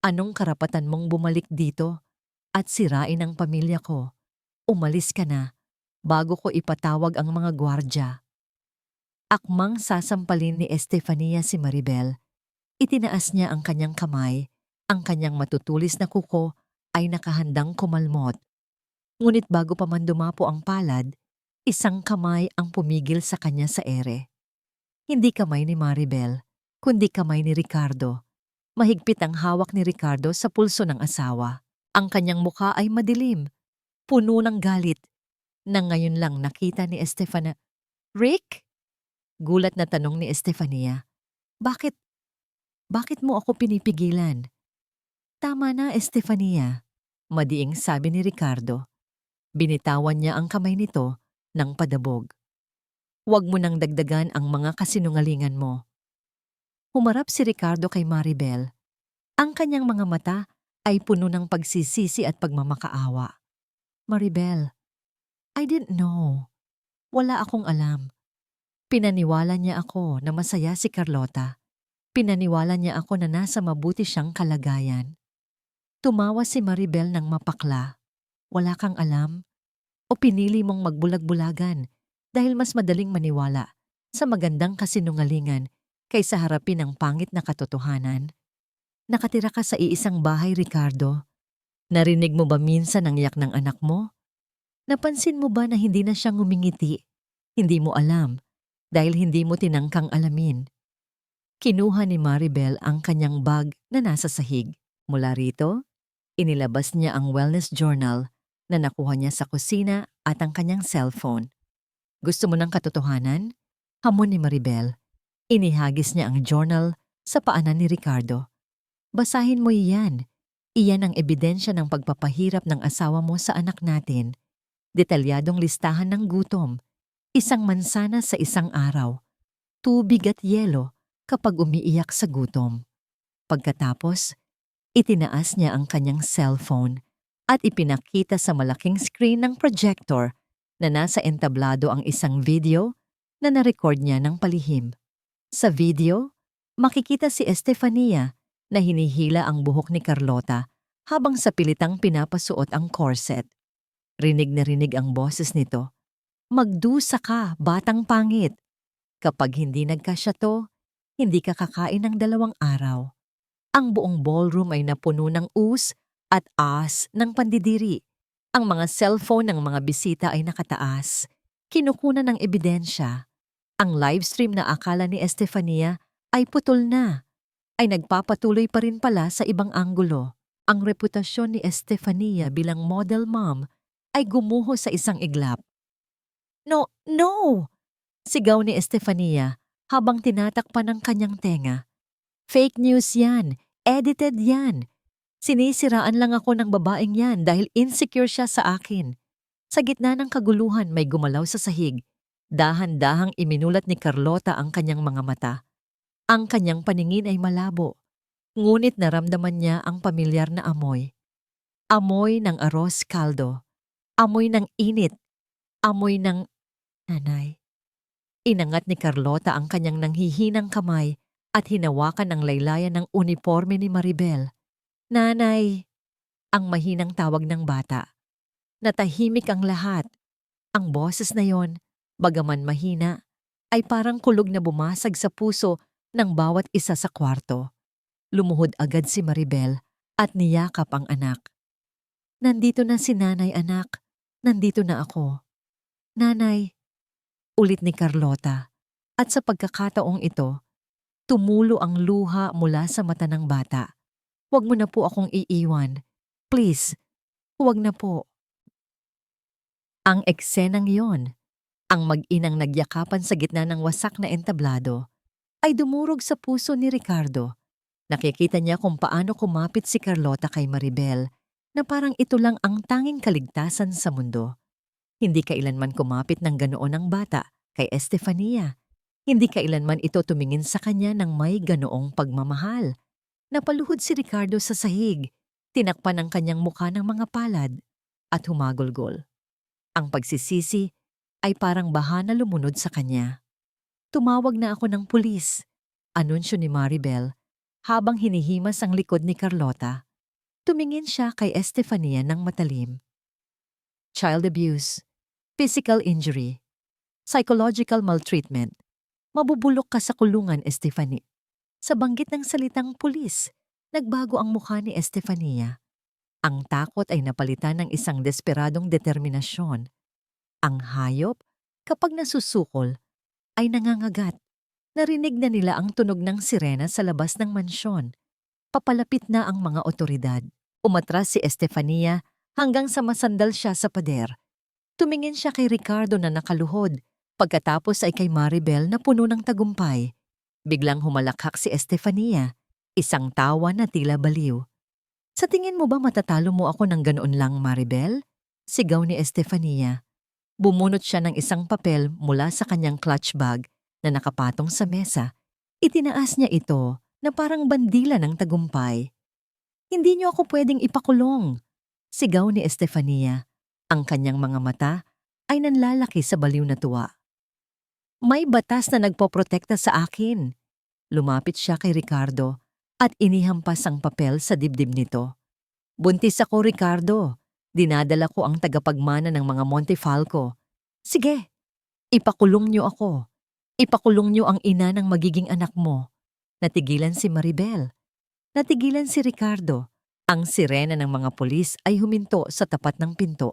anong karapatan mong bumalik dito at sirain ang pamilya ko? Umalis ka na bago ko ipatawag ang mga gwardya. Akmang sasampalin ni Estefania si Maribel. Itinaas niya ang kanyang kamay. Ang kanyang matutulis na kuko ay nakahandang kumalmot. Ngunit bago pa man dumapo ang palad, isang kamay ang pumigil sa kanya sa ere. Hindi kamay ni Maribel, kundi kamay ni Ricardo. Mahigpit ang hawak ni Ricardo sa pulso ng asawa. Ang kanyang mukha ay madilim, puno ng galit, na ngayon lang nakita ni Estefania. Rick? Gulat na tanong ni Estefania. Bakit? Bakit mo ako pinipigilan? Tama na, Estefania. Madiing sabi ni Ricardo. Binitawan niya ang kamay nito ng padabog. Huwag mo nang dagdagan ang mga kasinungalingan mo. Humarap si Ricardo kay Maribel. Ang kanyang mga mata ay puno ng pagsisisi at pagmamakaawa. Maribel, I didn't know. Wala akong alam. Pinaniwala niya ako na masaya si Carlota. Pinaniwala niya ako na nasa mabuti siyang kalagayan. Tumawa si Maribel ng mapakla. Wala kang alam? O pinili mong magbulag-bulagan dahil mas madaling maniwala sa magandang kasinungalingan kaysa harapin ang pangit na katotohanan? Nakatira ka sa iisang bahay, Ricardo. Narinig mo ba minsan ang iyak ng anak mo? Napansin mo ba na hindi na siya ngumingiti? Hindi mo alam dahil hindi mo tinangkang alamin. Kinuha ni Maribel ang kanyang bag na nasa sahig. Mula rito, inilabas niya ang wellness journal na nakuha niya sa kusina at ang kanyang cellphone. Gusto mo ng katotohanan? Hamon ni Maribel. Inihagis niya ang journal sa paanan ni Ricardo. Basahin mo iyan. Iyan ang ebidensya ng pagpapahirap ng asawa mo sa anak natin. Detalyadong listahan ng gutom. Isang mansana sa isang araw. Tubig at yelo kapag umiiyak sa gutom. Pagkatapos, itinaas niya ang kanyang cellphone at ipinakita sa malaking screen ng projector na nasa entablado ang isang video na narecord niya ng palihim. Sa video, makikita si Estefania na hinihila ang buhok ni Carlota habang sa pilitang pinapasuot ang corset. Rinig na rinig ang boses nito. Magdusa ka, batang pangit. Kapag hindi nagkasya to, hindi ka kakain ng 2 araw. Ang buong ballroom ay napuno ng us at as ng pandidiri. Ang mga cellphone ng mga bisita ay nakataas. Kinukunan ng ebidensya. Ang livestream na akala ni Estefania ay putol na, ay nagpapatuloy pa rin pala sa ibang anggulo. Ang reputasyon ni Estefania bilang model mom ay gumuho sa isang iglap. No! No! Sigaw ni Estefania habang tinatakpan ng kanyang tenga. Fake news yan! Edited yan! Sinisiraan lang ako ng babaeng yan dahil insecure siya sa akin. Sa gitna ng kaguluhan may gumalaw sa sahig. Dahan-dahang iminulat ni Carlota ang kanyang mga mata. Ang kanyang paningin ay malabo. Ngunit naramdaman niya ang pamilyar na amoy. Amoy ng arroz caldo. Amoy ng init. Amoy ng nanay. Inangat ni Carlota ang kanyang nanghihinang kamay at hinawakan ang laylayan ng uniforme ni Maribel. Nanay! Ang mahinang tawag ng bata. Natahimik ang lahat. Ang boses na yon, bagaman mahina, ay parang kulog na bumasag sa puso ng bawat isa sa kwarto. Lumuhod agad si Maribel at niyakap ang anak. Nandito na si nanay, anak. Nandito na ako. Nanay, ulit ni Carlota. At sa pagkakataong ito, tumulo ang luha mula sa mata ng bata. Huwag mo na po akong iiwan. Please, huwag na po. Ang eksenang yon, ang mag-inang nagyakapan sa gitna ng wasak na entablado, ay dumurog sa puso ni Ricardo. Nakikita niya kung paano kumapit si Carlota kay Maribel na parang ito lang ang tanging kaligtasan sa mundo. Hindi kailanman kumapit ng ganoon ang bata kay Estefania. Hindi kailanman ito tumingin sa kanya ng may ganoong pagmamahal. Napaluhod si Ricardo sa sahig, tinakpan ang kanyang mukha ng mga palad at humagulgol. Ang pagsisisi ay parang baha na lumunod sa kanya. Tumawag na ako ng pulis, anunsyo ni Maribel habang hinihimas ang likod ni Carlota. Tumingin siya kay Estefania ng matalim. Child abuse, physical injury, psychological maltreatment. Mabubulok ka sa kulungan, Estefania. Sa banggit ng salitang pulis, nagbago ang mukha ni Estefania. Ang takot ay napalitan ng isang desperadong determinasyon. Ang hayop, kapag nasusukol, ay nangangagat. Narinig na nila ang tunog ng sirena sa labas ng mansyon. Papalapit na ang mga otoridad. Umatras si Estefania hanggang sa masandal siya sa pader. Tumingin siya kay Ricardo na nakaluhod. Pagkatapos ay kay Maribel na puno ng tagumpay. Biglang humalakhak si Estefania, isang tawa na tila baliw. Sa tingin mo ba matatalo mo ako ng ganoon lang, Maribel? Sigaw ni Estefania. Bumunot siya ng isang papel mula sa kanyang clutch bag na nakapatong sa mesa. Itinaas niya ito na parang bandila ng tagumpay. Hindi niyo ako pwedeng ipakulong, sigaw ni Estefania. Ang kanyang mga mata ay nanlalaki sa baliw na tuwa. May batas na nagpoprotekta sa akin. Lumapit siya kay Ricardo at inihampas ang papel sa dibdib nito. Buntis ako, Ricardo. Dinadala ko ang tagapagmana ng mga Montefalco. Sige, ipakulong niyo ako. Ipakulong niyo ang ina ng magiging anak mo. Natigilan si Maribel. Natigilan si Ricardo. Ang sirena ng mga pulis ay huminto sa tapat ng pinto.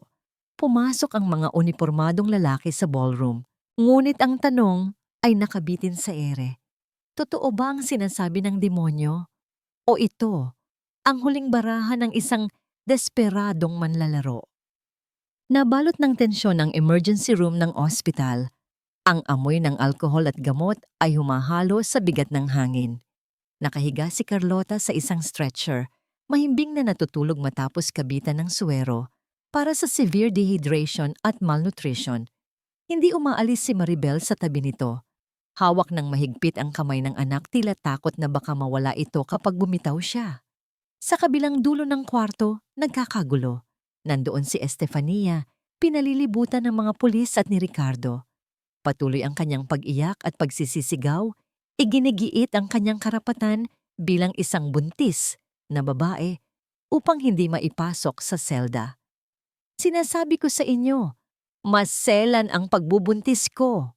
Pumasok ang mga unipormadong lalaki sa ballroom. Ngunit ang tanong ay nakabitin sa ere. Totoo ba ang sinasabi ng demonyo? O ito, ang huling barahan ng isang desperadong manlalaro? Nabalot ng tensyon ang emergency room ng ospital. Ang amoy ng alkohol at gamot ay humahalo sa bigat ng hangin. Nakahiga si Carlota sa isang stretcher, mahimbing na natutulog matapos kabitan ng suwero para sa severe dehydration at malnutrition. Hindi umaalis si Maribel sa tabi nito. Hawak ng mahigpit ang kamay ng anak, tila takot na baka mawala ito kapag bumitaw siya. Sa kabilang dulo ng kwarto, nagkakagulo. Nandoon si Estefania, pinalilibutan ng mga pulis at ni Ricardo. Patuloy ang kanyang pag-iyak at pagsisisigaw, iginigiit ang kanyang karapatan bilang isang buntis na babae upang hindi maipasok sa selda. Sinasabi ko sa inyo, maselan ang pagbubuntis ko.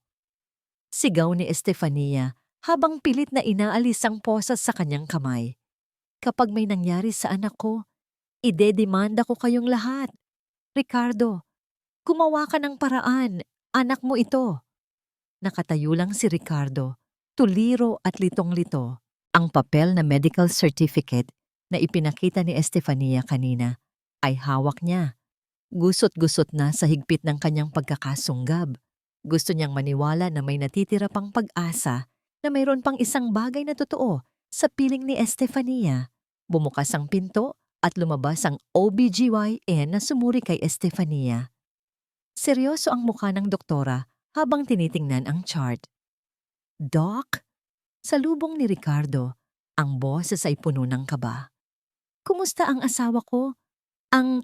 Sigaw ni Estefania habang pilit na inaalis ang posas sa kanyang kamay. Kapag may nangyari sa anak ko, idedemanda ko kayong lahat. Ricardo, gumawa ka ng paraan, anak mo ito. Nakatayo lang si Ricardo, tuliro at litong-lito. Ang papel na medical certificate na ipinakita ni Estefania kanina ay hawak niya. Gusot-gusot na sa higpit ng kanyang pagkakasunggab. Gusto niyang maniwala na may natitira pang pag-asa na mayroon pang isang bagay na totoo sa piling ni Estefania. Bumukas ang pinto at lumabas ang OBGYN na sumuri kay Estefania. Seryoso ang mukha ng doktora habang tinitingnan ang chart. Doc? Salubong ni Ricardo, ang boses ay puno ng kaba. Kumusta ang asawa ko? Ang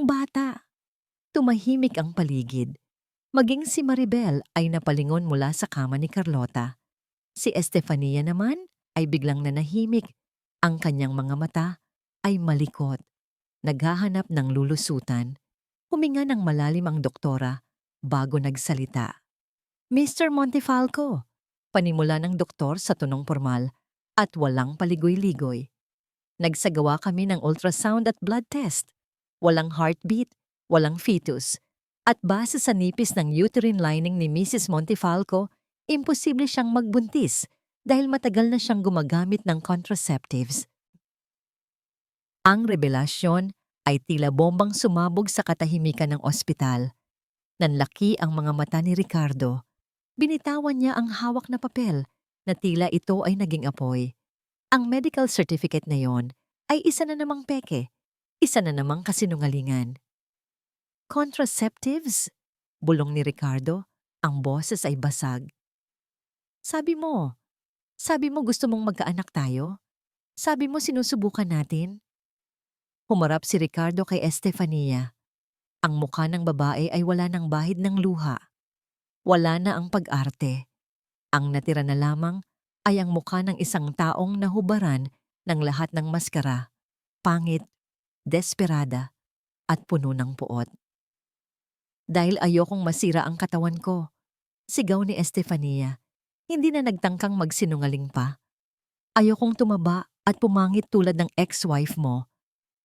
bata. Tumahimik ang paligid. Maging si Maribel ay napalingon mula sa kama ni Carlota. Si Estefania naman ay biglang nanahimik. Ang kanyang mga mata ay malikot. Naghahanap ng lulusutan. Huminga ng malalim ang doktora bago nagsalita. Mr. Montefalco, panimula ng doktor sa tunong formal at walang paligoy-ligoy. Nagsagawa kami ng ultrasound at blood test. Walang heartbeat, walang fetus. At base sa nipis ng uterine lining ni Mrs. Montefalco, imposible siyang magbuntis dahil matagal na siyang gumagamit ng contraceptives. Ang revelasyon ay tila bombang sumabog sa katahimikan ng ospital. Nanlaki ang mga mata ni Ricardo. Binitawan niya ang hawak na papel na tila ito ay naging apoy. Ang medical certificate na yon ay isa na namang peke, isa na namang kasinungalingan. Contraceptives? Bulong ni Ricardo, ang boses ay basag. Sabi mo gusto mong magkaanak tayo? Sabi mo sinusubukan natin? Humarap si Ricardo kay Estefania. Ang mukha ng babae ay wala ng bahid ng luha. Wala na ang pag-arte. Ang natira na lamang ay ang mukha ng isang taong nahubaran ng lahat ng maskara, pangit, desperada, at puno ng puot. Dahil ayokong masira ang katawan ko, sigaw ni Estefania, hindi na nagtangkang magsinungaling pa. Ayokong tumaba at pumangit tulad ng ex-wife mo,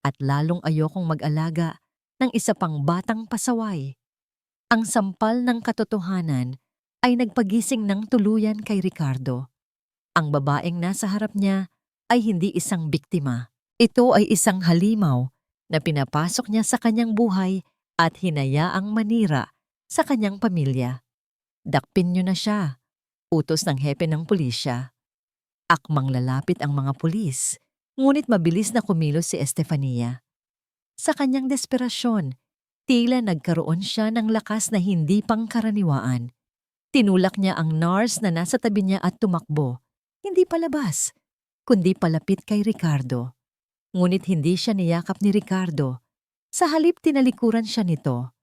at lalong ayokong mag-alaga ng isa pang batang pasaway. Ang sampal ng katotohanan ay nagpagising ng tuluyan kay Ricardo. Ang babaeng nasa harap niya ay hindi isang biktima. Ito ay isang halimaw na pinapasok niya sa kanyang buhay at hinayaang manira sa kanyang pamilya. Dakpin niyo na siya, utos ng hepe ng pulisya. Akmang lalapit ang mga pulis, ngunit mabilis na kumilos si Estefania. Sa kanyang desperasyon, tila nagkaroon siya ng lakas na hindi pangkaraniwaan. Tinulak niya ang nurse na nasa tabi niya at tumakbo. Hindi palabas, kundi palapit kay Ricardo. Ngunit hindi siya niyakap ni Ricardo. Sa halip tinalikuran siya nito.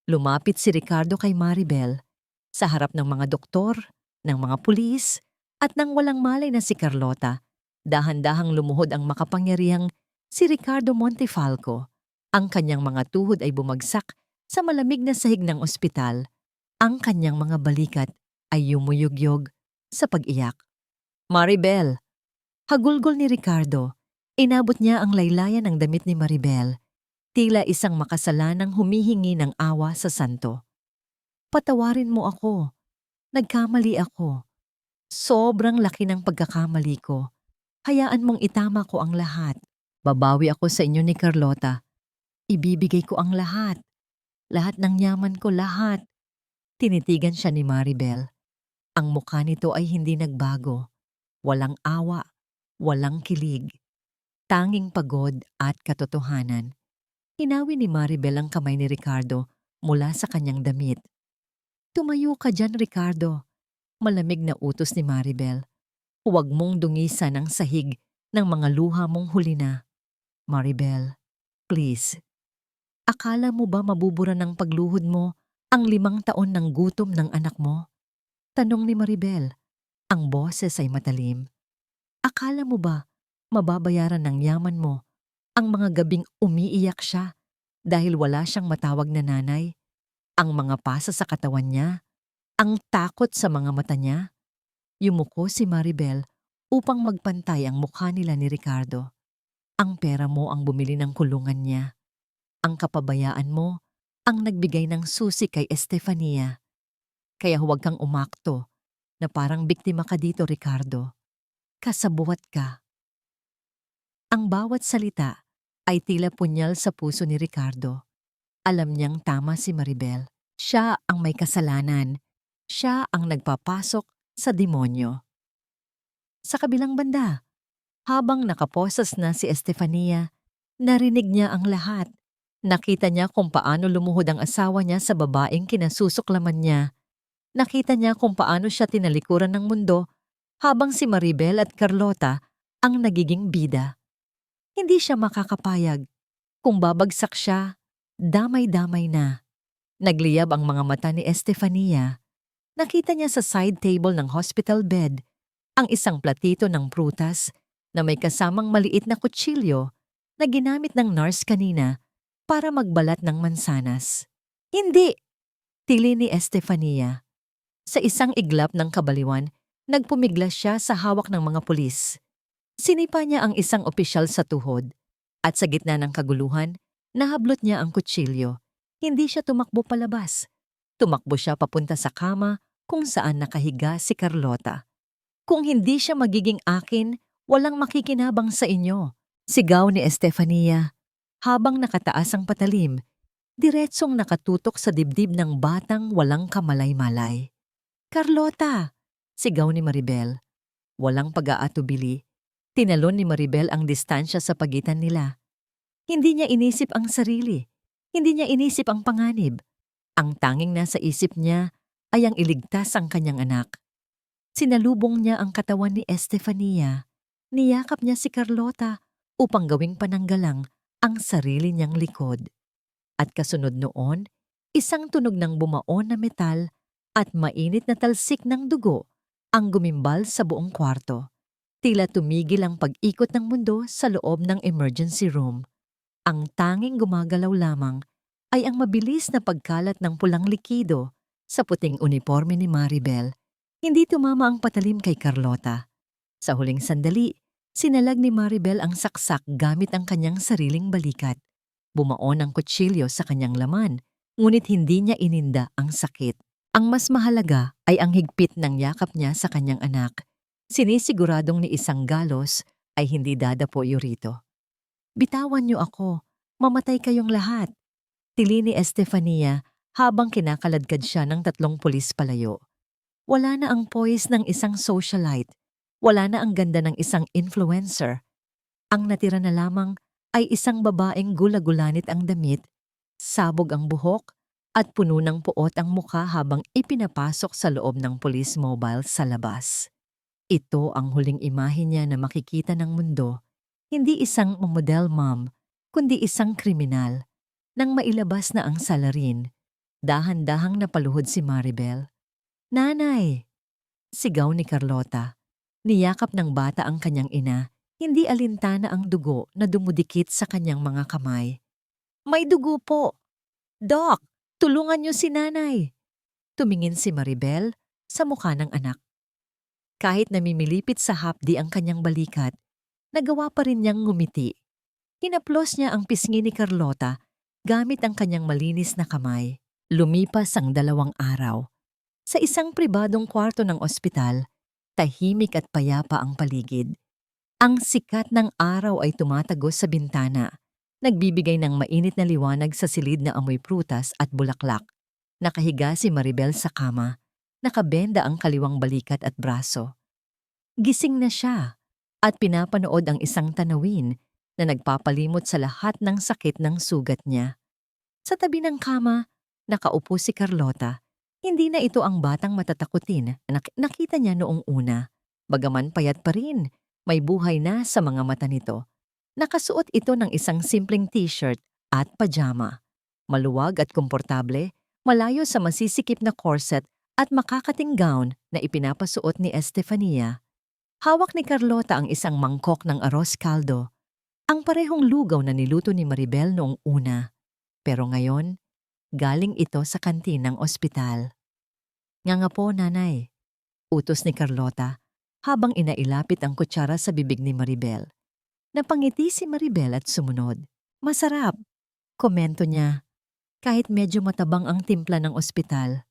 Lumapit si Ricardo kay Maribel. Sa harap ng mga doktor, ng mga pulis, at ng walang malay na si Carlota, dahan-dahang lumuhod ang makapangyarihang si Ricardo Montefalco. Ang kanyang mga tuhod ay bumagsak sa malamig na sahig ng ospital. Ang kanyang mga balikat ay yumuyugyog sa pag-iyak. Maribel! Hagulgol ni Ricardo. Inabot niya ang laylayan ng damit ni Maribel. Tila isang makasalanang humihingi ng awa sa santo. Patawarin mo ako. Nagkamali ako. Sobrang laki ng pagkakamali ko. Hayaan mong itama ko ang lahat. Babawi ako sa inyo ni Carlota. Ibibigay ko ang lahat. Lahat ng yaman ko, lahat. Tinitigan siya ni Maribel. Ang mukha nito ay hindi nagbago. Walang awa, walang kilig. Tanging pagod at katotohanan. Hinawi ni Maribel ang kamay ni Ricardo mula sa kanyang damit. Tumayo ka dyan, Ricardo. Malamig na utos ni Maribel. Huwag mong dungisan ang sahig ng mga luha mong huli na. Maribel, please. Akala mo ba mabubura ng pagluhod mo ang 5 taon ng gutom ng anak mo? Tanong ni Maribel. Ang boses ay matalim. Akala mo ba mababayaran ng yaman mo ang mga gabing umiiyak siya dahil wala siyang matawag na nanay? Ang mga pasa sa katawan niya? Ang takot sa mga mata niya? Yumuko si Maribel upang magpantay ang mukha nila ni Ricardo. Ang pera mo ang bumili ng kulungan niya. Ang kapabayaan mo ang nagbigay ng susi kay Estefania. Kaya huwag kang umakto na parang biktima ka dito, Ricardo. Kasabuhat ka. Ang bawat salita ay tila punyal sa puso ni Ricardo. Alam niyang tama si Maribel. Siya ang may kasalanan. Siya ang nagpapasok sa demonyo. Sa kabilang banda, habang nakaposas na si Estefania, narinig niya ang lahat. Nakita niya kung paano lumuhod ang asawa niya sa babaeng kinasusuklaman niya. Nakita niya kung paano siya tinalikuran ng mundo habang si Maribel at Carlota ang nagiging bida. Hindi siya makakapayag. Kung babagsak siya, damay-damay na. Nagliyab ang mga mata ni Estefania. Nakita niya sa side table ng hospital bed ang isang platito ng prutas na may kasamang maliit na kutsilyo na ginamit ng nurse kanina para magbalat ng mansanas. Hindi! Tili ni Estefania. Sa isang iglap ng kabaliwan, nagpumiglas siya sa hawak ng mga pulis. Sinipa niya ang isang opisyal sa tuhod at sa gitna ng kaguluhan, nahablot niya ang kutsilyo. Hindi siya tumakbo palabas. Tumakbo siya papunta sa kama kung saan nakahiga si Carlota. Kung hindi siya magiging akin, walang makikinabang sa inyo. Sigaw ni Estefania. Habang nakataas ang patalim, diretsong nakatutok sa dibdib ng batang walang kamalay-malay. Carlota! Sigaw ni Maribel. Walang pag-aatubili. Tinalon ni Maribel ang distansya sa pagitan nila. Hindi niya inisip ang sarili. Hindi niya inisip ang panganib. Ang tanging nasa isip niya ay ang iligtas ang kanyang anak. Sinalubong niya ang katawan ni Estefania. Niyakap niya si Carlota upang gawing pananggalang ang sarili niyang likod. At kasunod noon, isang tunog ng bumaon na metal at mainit na talsik ng dugo ang gumimbal sa buong kwarto. Tila tumigil ang pag-ikot ng mundo sa loob ng emergency room. Ang tanging gumagalaw lamang ay ang mabilis na pagkalat ng pulang likido sa puting uniforme ni Maribel. Hindi tumama ang patalim kay Carlota. Sa huling sandali, sinalag ni Maribel ang saksak gamit ang kanyang sariling balikat. Bumaon ang kutsilyo sa kanyang laman, ngunit hindi niya ininda ang sakit. Ang mas mahalaga ay ang higpit ng yakap niya sa kanyang anak. Sinisiguradong ni isang galos ay hindi dadapoyo rito. Bitawan niyo ako, mamatay kayong lahat. Tili ni Estefania habang kinakaladkad siya ng 3 pulis palayo. Wala na ang poise ng isang socialite. Wala na ang ganda ng isang influencer. Ang natira na lamang ay isang babaeng gula-gulanit ang damit, sabog ang buhok, at puno ng puot ang mukha habang ipinapasok sa loob ng police mobile sa labas. Ito ang huling imahe niya na makikita ng mundo, hindi isang model mom, kundi isang kriminal. Nang mailabas na ang salarin, dahan-dahang napaluhod si Maribel. "Nanay!" Sigaw ni Carlota. Niyakap ng bata ang kanyang ina, hindi alintana ang dugo na dumudikit sa kanyang mga kamay. "May dugo po! Doc, tulungan niyo si nanay!" Tumingin si Maribel sa mukha ng anak. Kahit namimilipit sa hapdi ang kanyang balikat, nagawa pa rin niyang ngumiti. Hinaplos niya ang pisngi ni Carlota gamit ang kanyang malinis na kamay. Lumipas ang 2 araw. Sa isang pribadong kwarto ng ospital, tahimik at payapa ang paligid. Ang sikat ng araw ay tumatagos sa bintana, nagbibigay ng mainit na liwanag sa silid na amoy prutas at bulaklak. Nakahiga si Maribel sa kama, nakabenda ang kaliwang balikat at braso. Gising na siya at pinapanood ang isang tanawin na nagpapalimot sa lahat ng sakit ng sugat niya. Sa tabi ng kama, nakaupo si Carlota. Hindi na ito ang batang matatakutin na nakita niya noong una. Bagaman payat pa rin, may buhay na sa mga mata nito. Nakasuot ito ng isang simpleng t-shirt at pajama. Maluwag at komportable, malayo sa masisikip na corset at makakating gown na ipinapasuot ni Estefania. Hawak ni Carlota ang isang mangkok ng arroz caldo, ang parehong lugaw na niluto ni Maribel noong una. Pero ngayon, galing ito sa kantin ng ospital. "Nga nga po, nanay," utos ni Carlota habang inailapit ang kutsara sa bibig ni Maribel. Napangiti si Maribel at sumunod. "Masarap," komento niya, "kahit medyo matabang ang timpla ng ospital.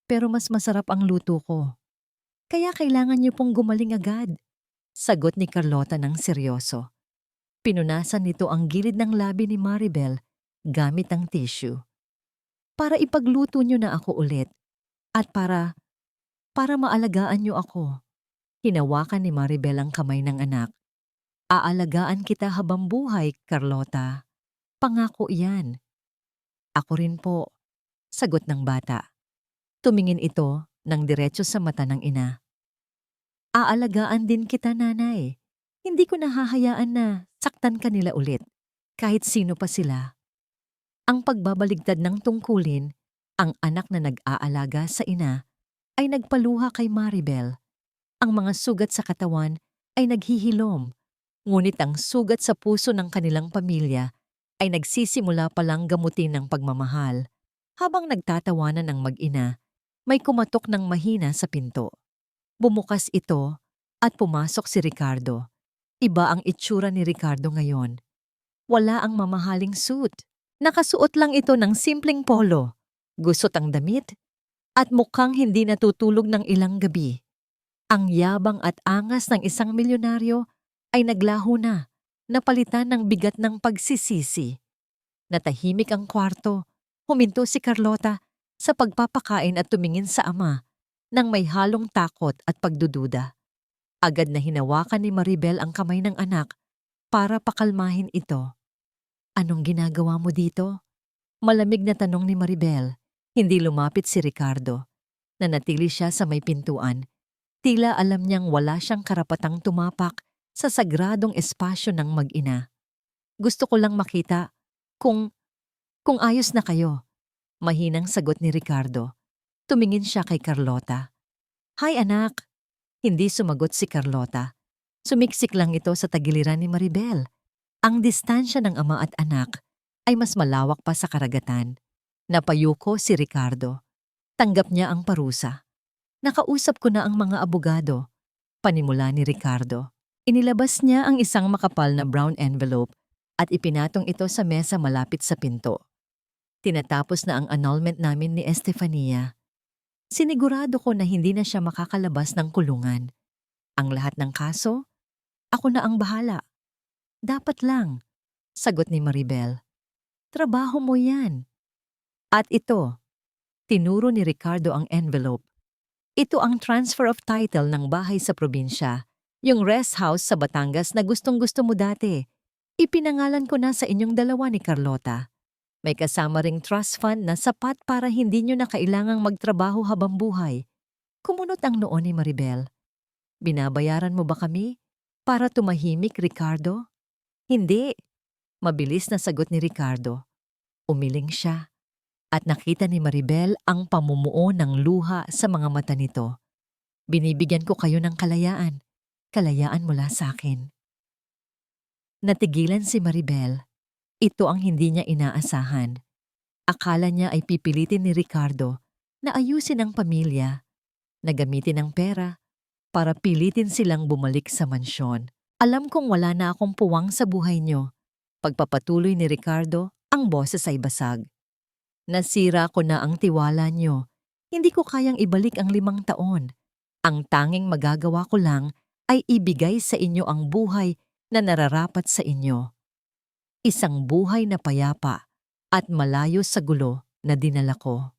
Pero mas masarap ang luto ko. Kaya kailangan niyo pong gumaling agad," sagot ni Carlota ng seryoso. Pinunasan nito ang gilid ng labi ni Maribel gamit ang tissue. "Para ipagluto niyo na ako ulit at para maalagaan niyo ako." Hinawakan ni Maribel ang kamay ng anak. "Aalagaan kita habang buhay, Carlota. Pangako iyan." "Ako rin po," sagot ng bata. Tumingin ito ng diretso sa mata ng ina. "Aalagaan din kita, nanay. Hindi ko nahahayaan na saktan ka nila ulit, kahit sino pa sila." Ang pagbabaligtad ng tungkulin, ang anak na nag-aalaga sa ina, ay nagpaluha kay Maribel. Ang mga sugat sa katawan ay naghihilom, ngunit ang sugat sa puso ng kanilang pamilya ay nagsisimula palang gamutin ng pagmamahal. Habang nagtatawanan ang mag-ina, may kumatok ng mahina sa pinto. Bumukas ito at pumasok si Ricardo. Iba ang itsura ni Ricardo ngayon. Wala ang mamahaling suit. Nakasuot lang ito ng simpleng polo, gusot ang damit, at mukhang hindi natutulog ng ilang gabi. Ang yabang at angas ng isang milyonaryo ay naglaho na, napalitan ng bigat ng pagsisisi. Natahimik ang kwarto, huminto si Carlota sa pagpapakain at tumingin sa ama nang may halong takot at pagdududa. Agad na hinawakan ni Maribel ang kamay ng anak para pakalmahin ito. "Anong ginagawa mo dito?" Malamig na tanong ni Maribel. Hindi lumapit si Ricardo. Nanatili siya sa may pintuan. Tila alam niyang wala siyang karapatang tumapak sa sagradong espasyo ng mag-ina. "Gusto ko lang makita kung ayos na kayo," mahinang sagot ni Ricardo. Tumingin siya kay Carlota. "Hi anak." Hindi sumagot si Carlota. Sumiksik lang ito sa tagiliran ni Maribel. Ang distansya ng ama at anak ay mas malawak pa sa karagatan. Napayuko si Ricardo. Tanggap niya ang parusa. "Nakausap ko na ang mga abogado," panimula ni Ricardo. Inilabas niya ang isang makapal na brown envelope at ipinatong ito sa mesa malapit sa pinto. "Tinatapos na ang annulment namin ni Estefania. Sinigurado ko na hindi na siya makakalabas ng kulungan. Ang lahat ng kaso, ako na ang bahala. Dapat lang, sagot ni Maribel. Trabaho mo yan. At ito, tinuro ni Ricardo ang envelope. Ito ang transfer of title ng bahay sa probinsya. Yung rest house sa Batangas na gustong-gusto mo dati. Ipinangalan ko na sa inyong dalawa ni Carlota. May kasama ring trust fund na sapat para hindi nyo na kailangang magtrabaho habang buhay. Kumunot ang noo ni Maribel. Binabayaran mo ba kami para tumahimik, Ricardo? Hindi. Mabilis na sagot ni Ricardo. Umiling siya at nakita ni Maribel ang pamumuo ng luha sa mga mata nito. Binibigyan ko kayo ng kalayaan. Kalayaan mula sa akin. Natigilan si Maribel. Ito ang hindi niya inaasahan. Akala niya ay pipilitin ni Ricardo na ayusin ang pamilya, na gamitin ang pera para pilitin silang bumalik sa mansyon. Alam kong wala na akong puwang sa buhay niyo. Pagpapatuloy ni Ricardo, ang boses ay basag. Nasira ko na ang tiwala niyo. Hindi ko kayang ibalik ang 5 taon. Ang tanging magagawa ko lang ay ibigay sa inyo ang buhay na nararapat sa inyo. Isang buhay na payapa at malayo sa gulo na dinala ko.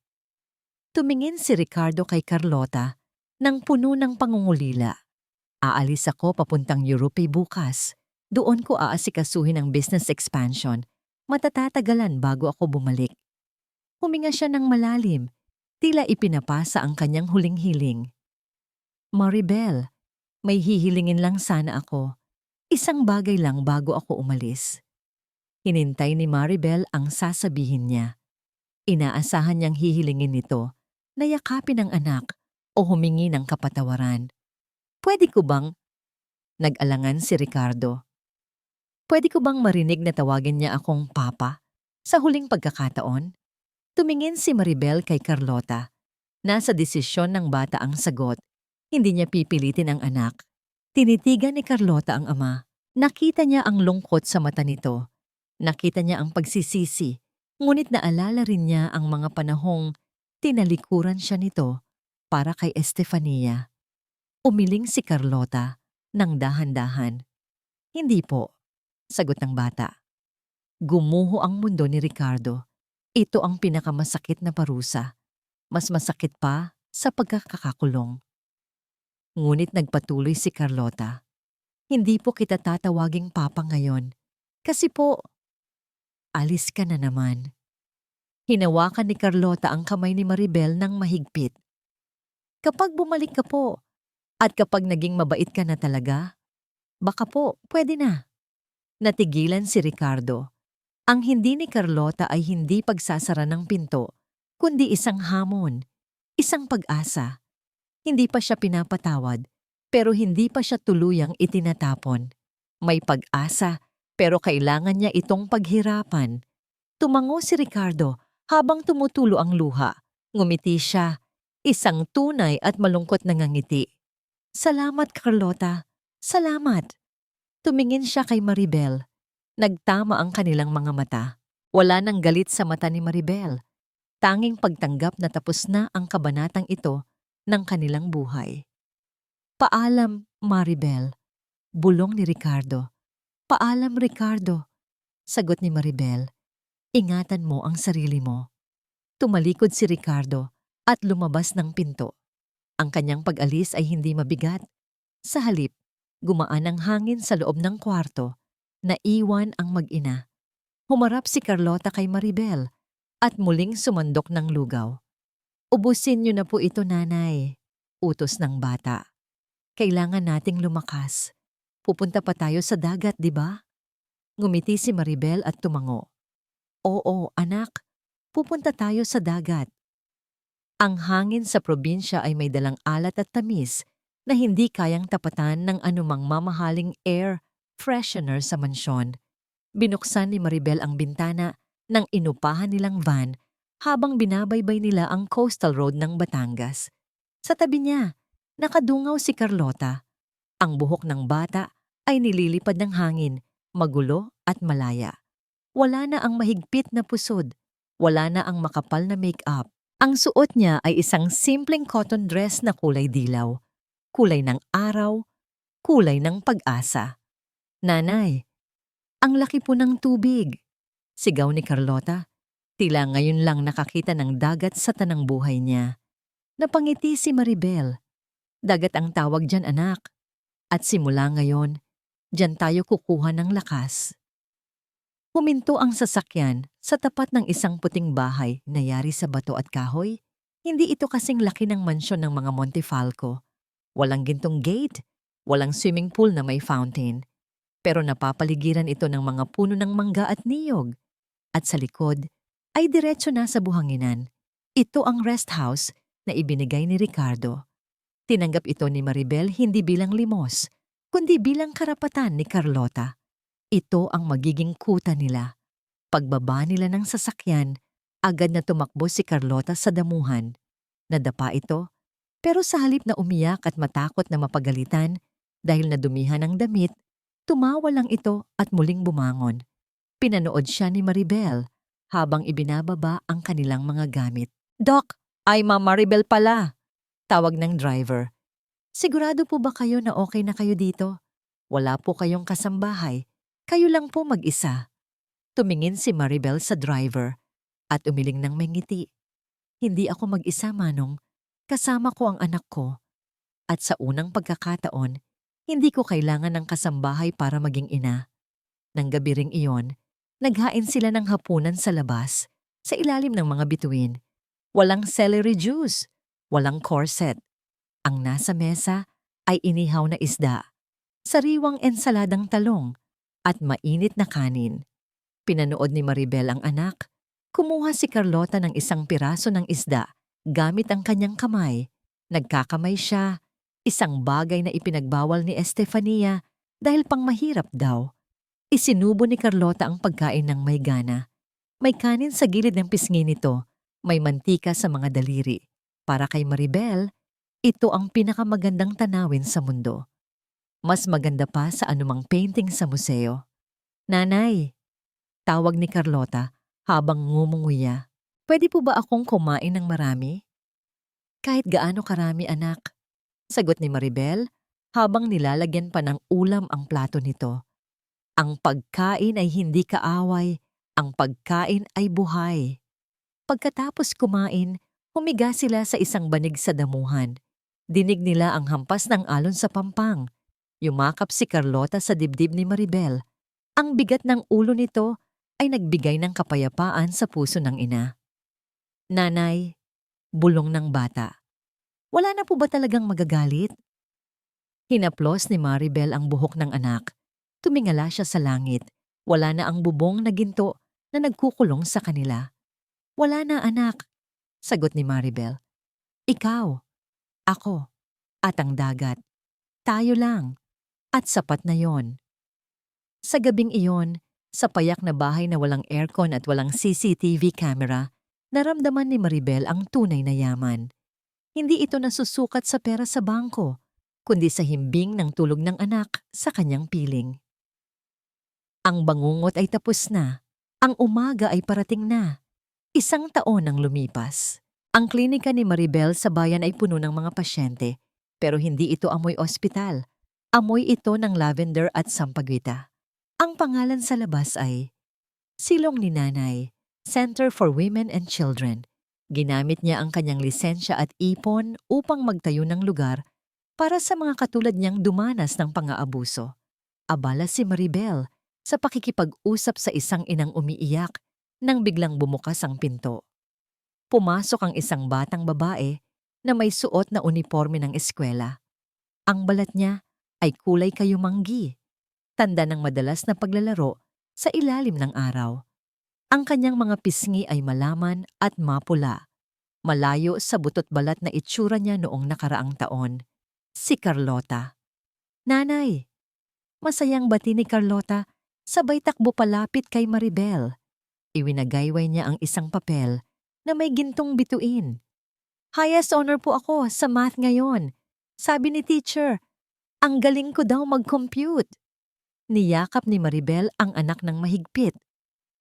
Tumingin si Ricardo kay Carlota nang puno ng pangungulila. Aalis ako papuntang Europe bukas. Doon ko aasikasuhin ang business expansion. Matatatagalan bago ako bumalik. Huminga siya ng malalim. Tila ipinapasa ang kanyang huling hiling. Maribel, may hihilingin lang sana ako. Isang bagay lang bago ako umalis. Hinintay ni Maribel ang sasabihin niya. Inaasahan niyang hihilingin nito na yakapin ang anak o humingi ng kapatawaran. Pwede ko bang? Nag-alangan si Ricardo. Pwede ko bang marinig na tawagin niya akong papa sa huling pagkakataon? Tumingin si Maribel kay Carlota. Nasa desisyon ng bata ang sagot. Hindi niya pipilitin ang anak. Tinitigan ni Carlota ang ama. Nakita niya ang lungkot sa mata nito. Nakita niya ang pagsisisi, ngunit naalala rin niya ang mga panahong tinalikuran siya nito para kay Estefania. Umiling si Carlota ng dahan-dahan. Hindi po, sagot ng bata. Gumuho ang mundo ni Ricardo. Ito ang pinakamasakit na parusa. Mas masakit pa sa pagkakakulong. Ngunit nagpatuloy si Carlota. Hindi po kita tatawaging papa ngayon. Kasi po, alis ka na naman. Hinawakan ni Carlota ang kamay ni Maribel ng mahigpit. Kapag bumalik ka po, at kapag naging mabait ka na talaga, baka po, pwede na. Natigilan si Ricardo. Ang hindi ni Carlota ay hindi pagsasara ng pinto, kundi isang hamon, isang pag-asa. Hindi pa siya pinapatawad, pero hindi pa siya tuluyang itinatapon. May pag-asa, pero kailangan niya itong paghirapan. Tumango si Ricardo habang tumutulo ang luha. Ngumiti siya, isang tunay at malungkot na ngangiti. Salamat, Carlota. Salamat. Tumingin siya kay Maribel. Nagtama ang kanilang mga mata. Wala nang galit sa mata ni Maribel. Tanging pagtanggap na tapos na ang kabanatang ito ng kanilang buhay. Paalam, Maribel. Bulong ni Ricardo. Paalam, Ricardo. Sagot ni Maribel. Ingatan mo ang sarili mo. Tumalikod si Ricardo at lumabas ng pinto. Ang kanyang pag-alis ay hindi mabigat. Sa halip, gumaan ang hangin sa loob ng kwarto. Naiwan ang mag-ina. Humarap si Carlota kay Maribel at muling sumandok ng lugaw. Ubusin niyo na po ito, nanay. Utos ng bata. Kailangan nating lumakas. Pupunta pa tayo sa dagat, di ba? Ngumiti si Maribel at tumango. Oo, anak. Pupunta tayo sa dagat. Ang hangin sa probinsya ay may dalang alat at tamis na hindi kayang tapatan ng anumang mamahaling air freshener sa mansyon. Binuksan ni Maribel ang bintana ng inupahan nilang van habang binabaybay nila ang coastal road ng Batangas. Sa tabi niya, nakadungaw si Carlota. Ang buhok ng bata ay nililipad ng hangin, magulo at malaya. Wala na ang mahigpit na pusod. Wala na ang makapal na make-up. Ang suot niya ay isang simpleng cotton dress na kulay dilaw, kulay ng araw, kulay ng pag-asa. Nanay, ang laki po ng tubig. Sigaw ni Carlota. Tila ngayon lang nakakita ng dagat sa tanang buhay niya. Napangiti si Maribel. Dagat ang tawag dyan, anak. At simula ngayon, dyan tayo kukuha ng lakas. Huminto ang sasakyan sa tapat ng isang puting bahay na yari sa bato at kahoy. Hindi ito kasing laki ng mansyon ng mga Montefalco. Walang gintong gate, walang swimming pool na may fountain. Pero napapaligiran ito ng mga puno ng mangga at niyog. At sa likod ay diretso na sa buhanginan. Ito ang rest house na ibinigay ni Ricardo. Tinanggap ito ni Maribel hindi bilang limos, kundi bilang karapatan ni Carlota. Ito ang magiging kuta nila. Pagbaba nila ng sasakyan, agad na tumakbo si Carlota sa damuhan. Nadapa ito, pero sa halip na umiyak at matakot na mapagalitan dahil nadumihan ng damit, tumawa lang ito at muling bumangon. Pinanood siya ni Maribel habang ibinababa ang kanilang mga gamit. "Doc, ay Ma'am Maribel pala," tawag ng driver. "Sigurado po ba kayo na okay na kayo dito? Wala po kayong kasambahay. Kayo lang po mag-isa." Tumingin si Maribel sa driver at umiling ng may ngiti. "Hindi ako mag-isa, Manong. Kasama ko ang anak ko. At sa unang pagkakataon, hindi ko kailangan ng kasambahay para maging ina." Nang gabi ring iyon, naghain sila ng hapunan sa labas, sa ilalim ng mga bituin. Walang celery juice, walang corset. Ang nasa mesa ay inihaw na isda, sariwang ensaladang talong, at mainit na kanin. Pinanood ni Maribel ang anak. Kumuha si Carlota ng isang piraso ng isda gamit ang kanyang kamay. Nagkakamay siya, isang bagay na ipinagbawal ni Estefania dahil pangmahirap daw. Isinubo ni Carlota ang pagkain ng may gana. May kanin sa gilid ng pisngi nito, may mantika sa mga daliri. Para kay Maribel, ito ang pinakamagandang tanawin sa mundo. Mas maganda pa sa anumang painting sa museo. "Nanay," tawag ni Carlota habang ngumunguya. "Pwede po ba akong kumain ng marami?" "Kahit gaano karami, anak," sagot ni Maribel habang nilalagyan pa ng ulam ang plato nito. Ang pagkain ay hindi kaaway, ang pagkain ay buhay. Pagkatapos kumain, humiga sila sa isang banig sa damuhan. Dinig nila ang hampas ng alon sa pampang. Yumakap si Carlota sa dibdib ni Maribel. Ang bigat ng ulo nito ay nagbigay ng kapayapaan sa puso ng ina. "Nanay," bulong ng bata, "wala na po ba talagang magagalit?" Hinaplos ni Maribel ang buhok ng anak. Tumingala siya sa langit. Wala na ang bubong na ginto na nagkukulong sa kanila. "Wala na, anak," sagot ni Maribel. "Ikaw, ako, at ang dagat. Tayo lang. At sapat na yon." Sa gabing iyon, sa payak na bahay na walang aircon at walang CCTV camera, naramdaman ni Maribel ang tunay na yaman. Hindi ito nasusukat sa pera sa bangko, kundi sa himbing ng tulog ng anak sa kanyang piling. Ang bangungot ay tapos na. Ang umaga ay parating na. 1 taon ang lumipas. Ang klinika ni Maribel sa bayan ay puno ng mga pasyente, pero hindi ito amoy ospital. Amoy ito ng lavender at sampaguita. Ang pangalan sa labas ay Silong ni Nanay, Center for Women and Children. Ginamit niya ang kanyang lisensya at ipon upang magtayo ng lugar para sa mga katulad niyang dumanas ng pang-aabuso. Abala si Maribel sa pakikipag-usap sa isang inang umiiyak nang biglang bumukas ang pinto. Pumasok ang isang batang babae na may suot na uniforme ng eskwela. Ang balat niya ay kulay kayumanggi, tanda ng madalas na paglalaro sa ilalim ng araw. Ang kanyang mga pisngi ay malaman at mapula, malayo sa butot balat na itsura niya noong nakaraang taon. Si Carlota. "Nanay," masayang bati ni Carlota, sabay takbo palapit kay Maribel. Iwinagayway niya ang isang papel na may gintong bituin. "Highest honor po ako sa math ngayon. Sabi ni teacher, ang galing ko daw mag-compute." Niyakap ni Maribel ang anak ng mahigpit.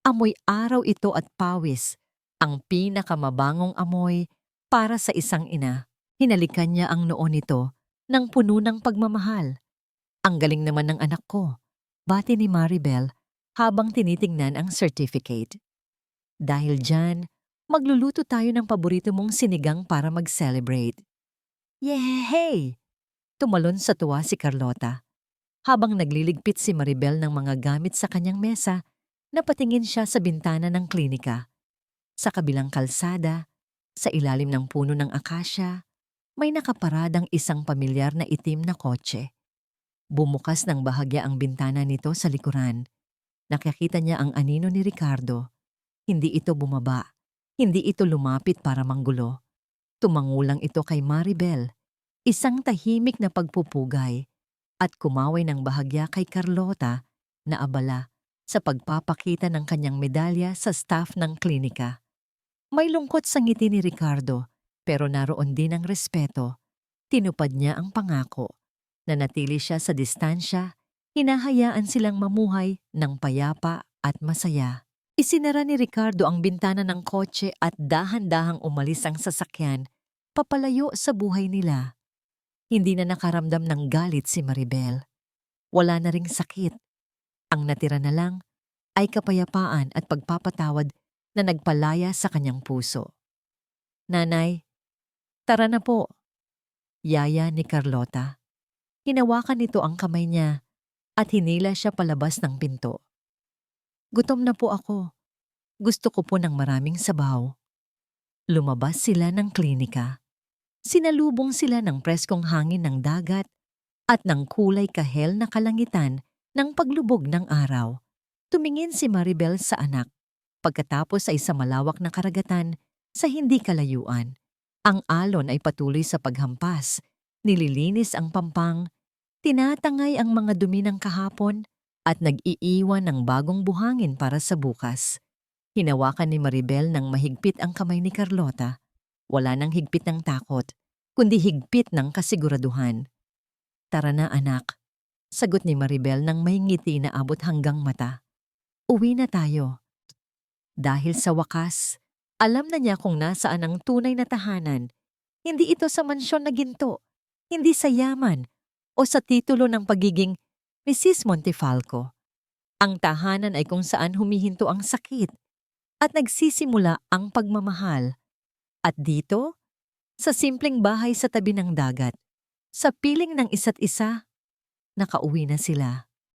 Amoy araw ito at pawis, Ang pinakamabangong amoy para sa isang ina. Hinalikan niya ang noo nito ng puno ng pagmamahal. Ang galing naman ng anak ko, bati ni Maribel habang tinitingnan ang certificate. Dahil dyan, magluluto tayo ng paborito mong sinigang para mag-celebrate. Yehey! Tumalon sa tuwa si Carlota. Habang nagliligpit si Maribel ng mga gamit sa kanyang mesa, napatingin siya sa bintana ng klinika. Sa kabilang kalsada, sa ilalim ng puno ng akasya, may nakaparadang isang pamilyar na itim na kotse. Bumukas ng bahagya ang bintana nito sa likuran. Nakikita niya ang anino ni Ricardo. Hindi ito bumaba. Hindi ito lumapit para manggulo. Tumangulang ito kay Maribel, isang tahimik na pagpupugay, at kumaway ng bahagya kay Carlota na abala sa pagpapakita ng kanyang medalya sa staff ng klinika. May lungkot sa ngiti ni Ricardo, pero naroon din ang respeto. Tinupad niya ang pangako. Nanatili siya sa distansya, hinahayaan silang mamuhay ng payapa at masaya. Isinara ni Ricardo ang bintana ng kotse at dahan-dahang umalis ang sasakyan, papalayo sa buhay nila. Hindi na nakaramdam ng galit si Maribel. Wala na ring sakit. Ang natira na lang ay kapayapaan at pagpapatawad na nagpalaya sa kanyang puso. Nanay, tara na po. Yaya ni Carlota. Hinawakan nito ang kamay niya at hinila siya palabas ng pinto. Gutom na po ako. Gusto ko po ng maraming sabaw. Lumabas sila ng klinika. Sinalubong sila ng preskong hangin ng dagat at ng kulay kahel na kalangitan ng paglubog ng araw. Tumingin si Maribel sa anak. Pagkatapos ay sa malawak na karagatan sa hindi kalayuan. Ang alon ay patuloy sa paghampas. Nililinis ang pampang, tinatangay ang mga dumi ng kahapon at nag-iiwan ng bagong buhangin para sa bukas. Hinawakan ni Maribel ng mahigpit ang kamay ni Carlota. Wala nang higpit ng takot, kundi higpit ng kasiguraduhan. Tara na anak, sagot ni Maribel ng may ngiti na abot hanggang mata. Uwi na tayo. Dahil sa wakas, alam na niya kung nasaan ang tunay na tahanan. Hindi ito sa mansyon na ginto. Hindi sa yaman o sa titulo ng pagiging Mrs. Montefalco. Ang tahanan ay kung saan humihinto ang sakit at nagsisimula ang pagmamahal. At dito, sa simpleng bahay sa tabi ng dagat, sa piling ng isa't isa, nakauwi na sila.